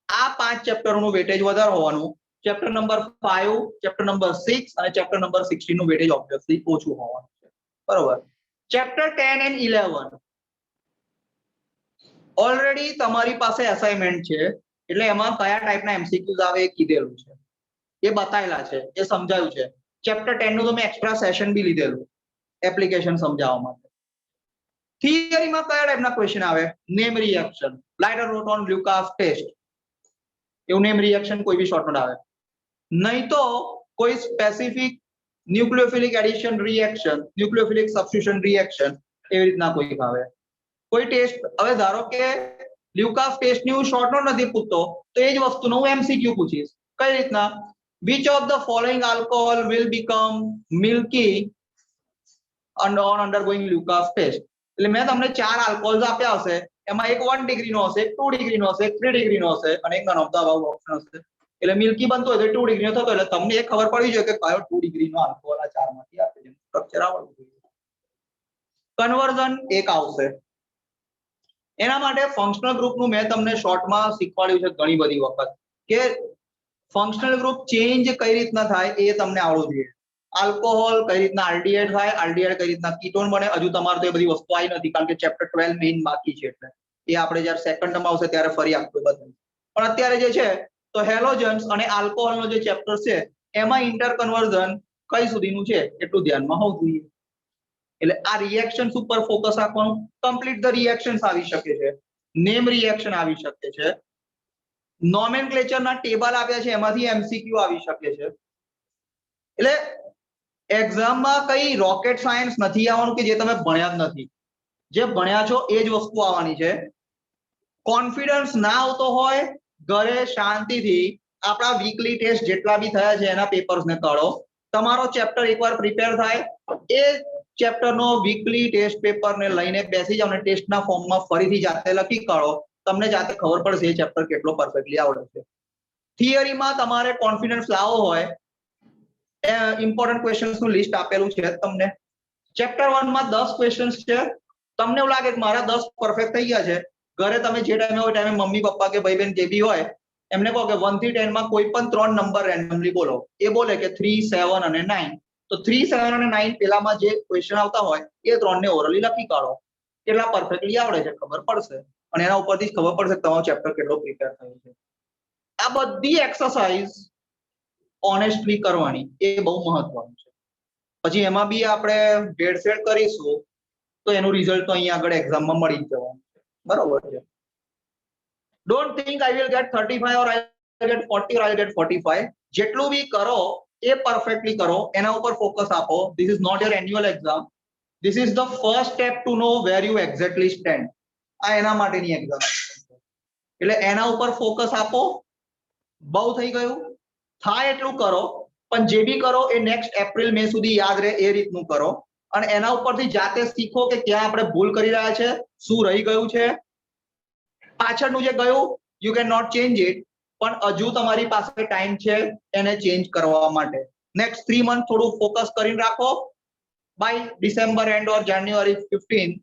આ 5 ચેપ્ટરોનું વેટેજ વધારે હોવાનું. ચેપ્ટર નંબર 5, ચેપ્ટર નંબર 6 અને ચેપ્ટર નંબર 16 નું વેટેજ ઓબ્વિયસલી ઓછું હોવાનું છે, બરોબર. ચેપ્ટર 10 and 11 ઓલરેડી તમારી પાસે અસાઇનમેન્ટ છે, એટલે એમાં કયા ટાઈપના એમસીક્યુઝ આવે એ કીધેલું છે, એ બતાવેલા છે, એ સમજાયું છે. ચેપ્ટર 10 નું તો મેં એક્સ્ટ્રા સેશન બી લીધેલું એપ્લિકેશન સમજાવવા માટે. થિયરીમાં કયા ટાઈપના ક્વેશ્ચન આવે? Name reaction, lighter rot on Lucas test, એવું નેમ રિએક્શન કોઈ બી શોર્ટ નોટ આવે. નહીં તો કોઈ specific nucleophilic addition reaction, nucleophilic substitution reaction, એવી રીતના કોઈ આવે. કોઈ ટેસ્ટ, હવે ધારો કે લ્યુકાસ ટેસ્ટ ની હું શોર્ટ નોટ નથી પૂછતો, તો એ જ વસ્તુનો હું એમસીક્યુ પૂછીશ. કઈ રીતના? which of the following alcohol will become milky on undergoing Lucas test? એટલે મેં તમને 4 આલ્કોહોલ્સ આપ્યા હશે, એમાં એક 1 ડિગ્રી નો હશે, 2 ડિગ્રી નો હશે, 3 ડિગ્રી નો હશે અને એક none of the above option હશે. એટલે મિલ્કી બનતો હોય તો 2 ડિગ્રી નો થતો, એટલે તમને એ ખબર પડી જોઈએ કે કયો 2 ડિગ્રી નો આલ્કોહોલ આ 4 માંથી આપે છે, સ્ટ્રક્ચર આવડવું જોઈએ. કન્વર્ઝન એક આવશે. એના માટે ફંક્શનલ ગ્રુપનું મેં તમને શોર્ટમાં શીખવાડ્યું છે ઘણી બધી વખત, કે ફંક્શનલ ગ્રુપ ચેન્જ કઈ રીતના થાય એ તમને આવડવું જોઈએ. આલ્કોહોલ કઈ રીતના આલ્ડીહાઇડ થાય, આલ્ડીહાઇડ કઈ રીતના કીટોન બને, હજુ તમારે તો એ બધી વસ્તુ આવી નથી, કારણ કે ચેપ્ટર 12 મેઇન બાકી છે, એટલે એ આપણે જ્યારે સેકન્ડ ટર્મ આવશે ત્યારે ફરી આખું બતાવીશું. પણ અત્યારે જે છે તો હેલોજન્સ અને આલ્કોહોલનો જે ચેપ્ટર છે એમાં ઇન્ટર કન્વર્ઝન કઈ સુધીનું છે એટલું ધ્યાનમાં હોવું જોઈએ. એટલે આ રિએક્શન્સ ઉપર ફોકસ રાખવાનું. કમ્પ્લીટ ધ રિએક્શન્સ આવી શકે છે, નેમ રિએક્શન આવી શકે છે, નોમેનક્લેચરના ટેબલ આપ્યા છે એમાંથી એમસીક્યુ આવી શકે છે. એટલે એક્ઝામમાં કઈ રોકેટ સાયન્સ નથી આવવાનું કે જે તમે ભણ્યા જ નથી, જે ભણ્યા છો એ જ વસ્તુ આવવાની છે. કોન્ફિડન્સ ના આવતો હોય, ઘરે શાંતિથી આપણા વીકલી ટેસ્ટ જેટલા બી થયા છે એના પેપર્સને કાઢો. તમારો ચેપ્ટર એકવાર પ્રિપેર થાય, એ ચેપ્ટરનો વીકલી ટેસ્ટ પેપરને લઈને બેસી જાવ અને ટેસ્ટના ફોર્મમાં ફરીથી જાતે લખી કાઢો, તમને જાતે ખબર પડશે એ ચેપ્ટર કેટલો પરફેક્ટલી આવડે છે. થિયરીમાં તમારે કોન્ફિડન્સ લાવવો હોય, ઇમ્પોર્ટન્ટ ક્વેશ્ચન્સ નું લિસ્ટ આપેલું છે તમને. ચેપ્ટર 1 માં 10 ક્વેશ્ચન્સ છે. તમને એવું લાગે કે મારા 10 પરફેક્ટ થઈ ગયા છે, ઘરે તમે જે ટાઈમે હોય ટાઈમે મમ્મી પપ્પા કે ભાઈ બહેન જે બી હોય એમને કહો કે 1 થી 10 માં કોઈ પણ 3 નંબર રેન્ડમલી બોલો. એ બોલે કે 3, 7 અને 9, તો 3, 7 અને 9 પેલામાં જે ક્વેશ્ચન આવતા હોય એ 3 ને ઓરલી લખી કાઢો. કેટલા પરફેક્ટલી આવડે છે ખબર પડશે, અને એના ઉપરથી જ ખબર પડશે તમારો ચેપ્ટર કેટલો પ્રિપેર થયો છે. આ બધી એક્સરસાઇઝ ઓનેસ્ટલી કરવાની, એ બહુ મહત્વનું છે. પછી એમાં બી આપણે ભેળસેળ કરીશું તો એનું રિઝલ્ટ તો અહીંયા આગળ એક્ઝામમાં મળી જ જવાનું છે, બરોબર છે. Don't think I will get 35 or I will get 40 or I will get 45. જેટલું બી કરો એ પરફેક્ટલી કરો, એના ઉપર ફોકસ આપો. This is not your annual exam, this is the first step to know where you exactly stand. આ એના માટેની exam છે, એટલે એના ઉપર ફોકસ આપો. બહુ થઈ ગયું, થાય એટલું કરો, પણ જે બી કરો એ નેક્સ્ટ એપ્રિલ મે સુધી યાદ રહે એ રીતનું કરો, અને એના ઉપરથી જાતે શીખો કે ક્યાં આપણે ભૂલ કરી રહ્યા છે, શું રહી ગયું છે. પાછળનું જે ગયું you can not change it, પણ હજુ તમારી પાસે ટાઈમ છે એને ચેન્જ કરવા માટે. નેક્સ્ટ 3 મંથ થોડું ફોકસ કરીને રાખો. By December end or January 15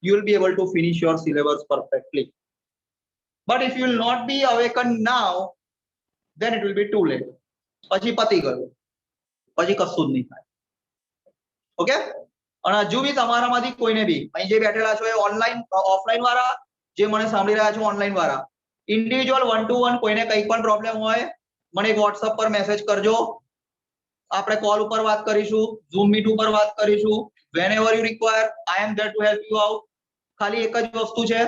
you will be able to finish your syllabus perfectly. But if you will not be awakened now, then it will be too late. પછી પતી ગયું, પછી કશું જ નહીં થાય. ઓકે. અને હજુ બી તમારામાંથી કોઈને બી અહીં જે બેઠેલા છો એ ઓનલાઈન ઓફલાઈન વાળા, જે મને સાંભળી રહ્યા છો ઓનલાઈન વાળા, ઇન્ડિવિજ્યુઅલ 1-to-1 કોઈને કંઈ પણ પ્રોબ્લેમ હોય મને વોટ્સઅપ પર મેસેજ કરજો. આપણે કોલ ઉપર વાત કરીશું, ઝૂમ મીટ ઉપર વાત કરીશું, whenever you require, I am there to help you out. ખાલી એક જ વસ્તુ છે,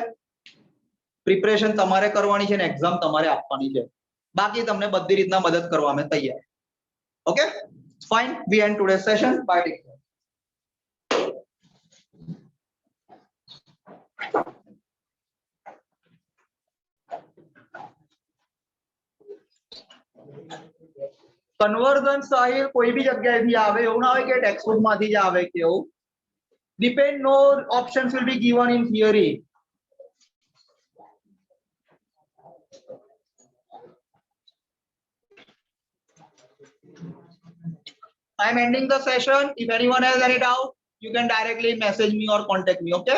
પ્રિપરેશન તમારે કરવાની છે ને એક્ઝામ તમારે આપવાની છે, બાકી તમને બધી રીતના મદદ કરવા અમે તૈયાર. Okay, fine, we end today session. Bye, take care. Conversion Sahil કોઈ બી જગ્યાએથી આવે, એવું ના હોય કે ટેક્સ્ટ બુક માંથી જ આવે કે એવું. Depend, no options will be given in theory. I am ending the session. If anyone has any doubt, you can directly message me or contact me. Okay.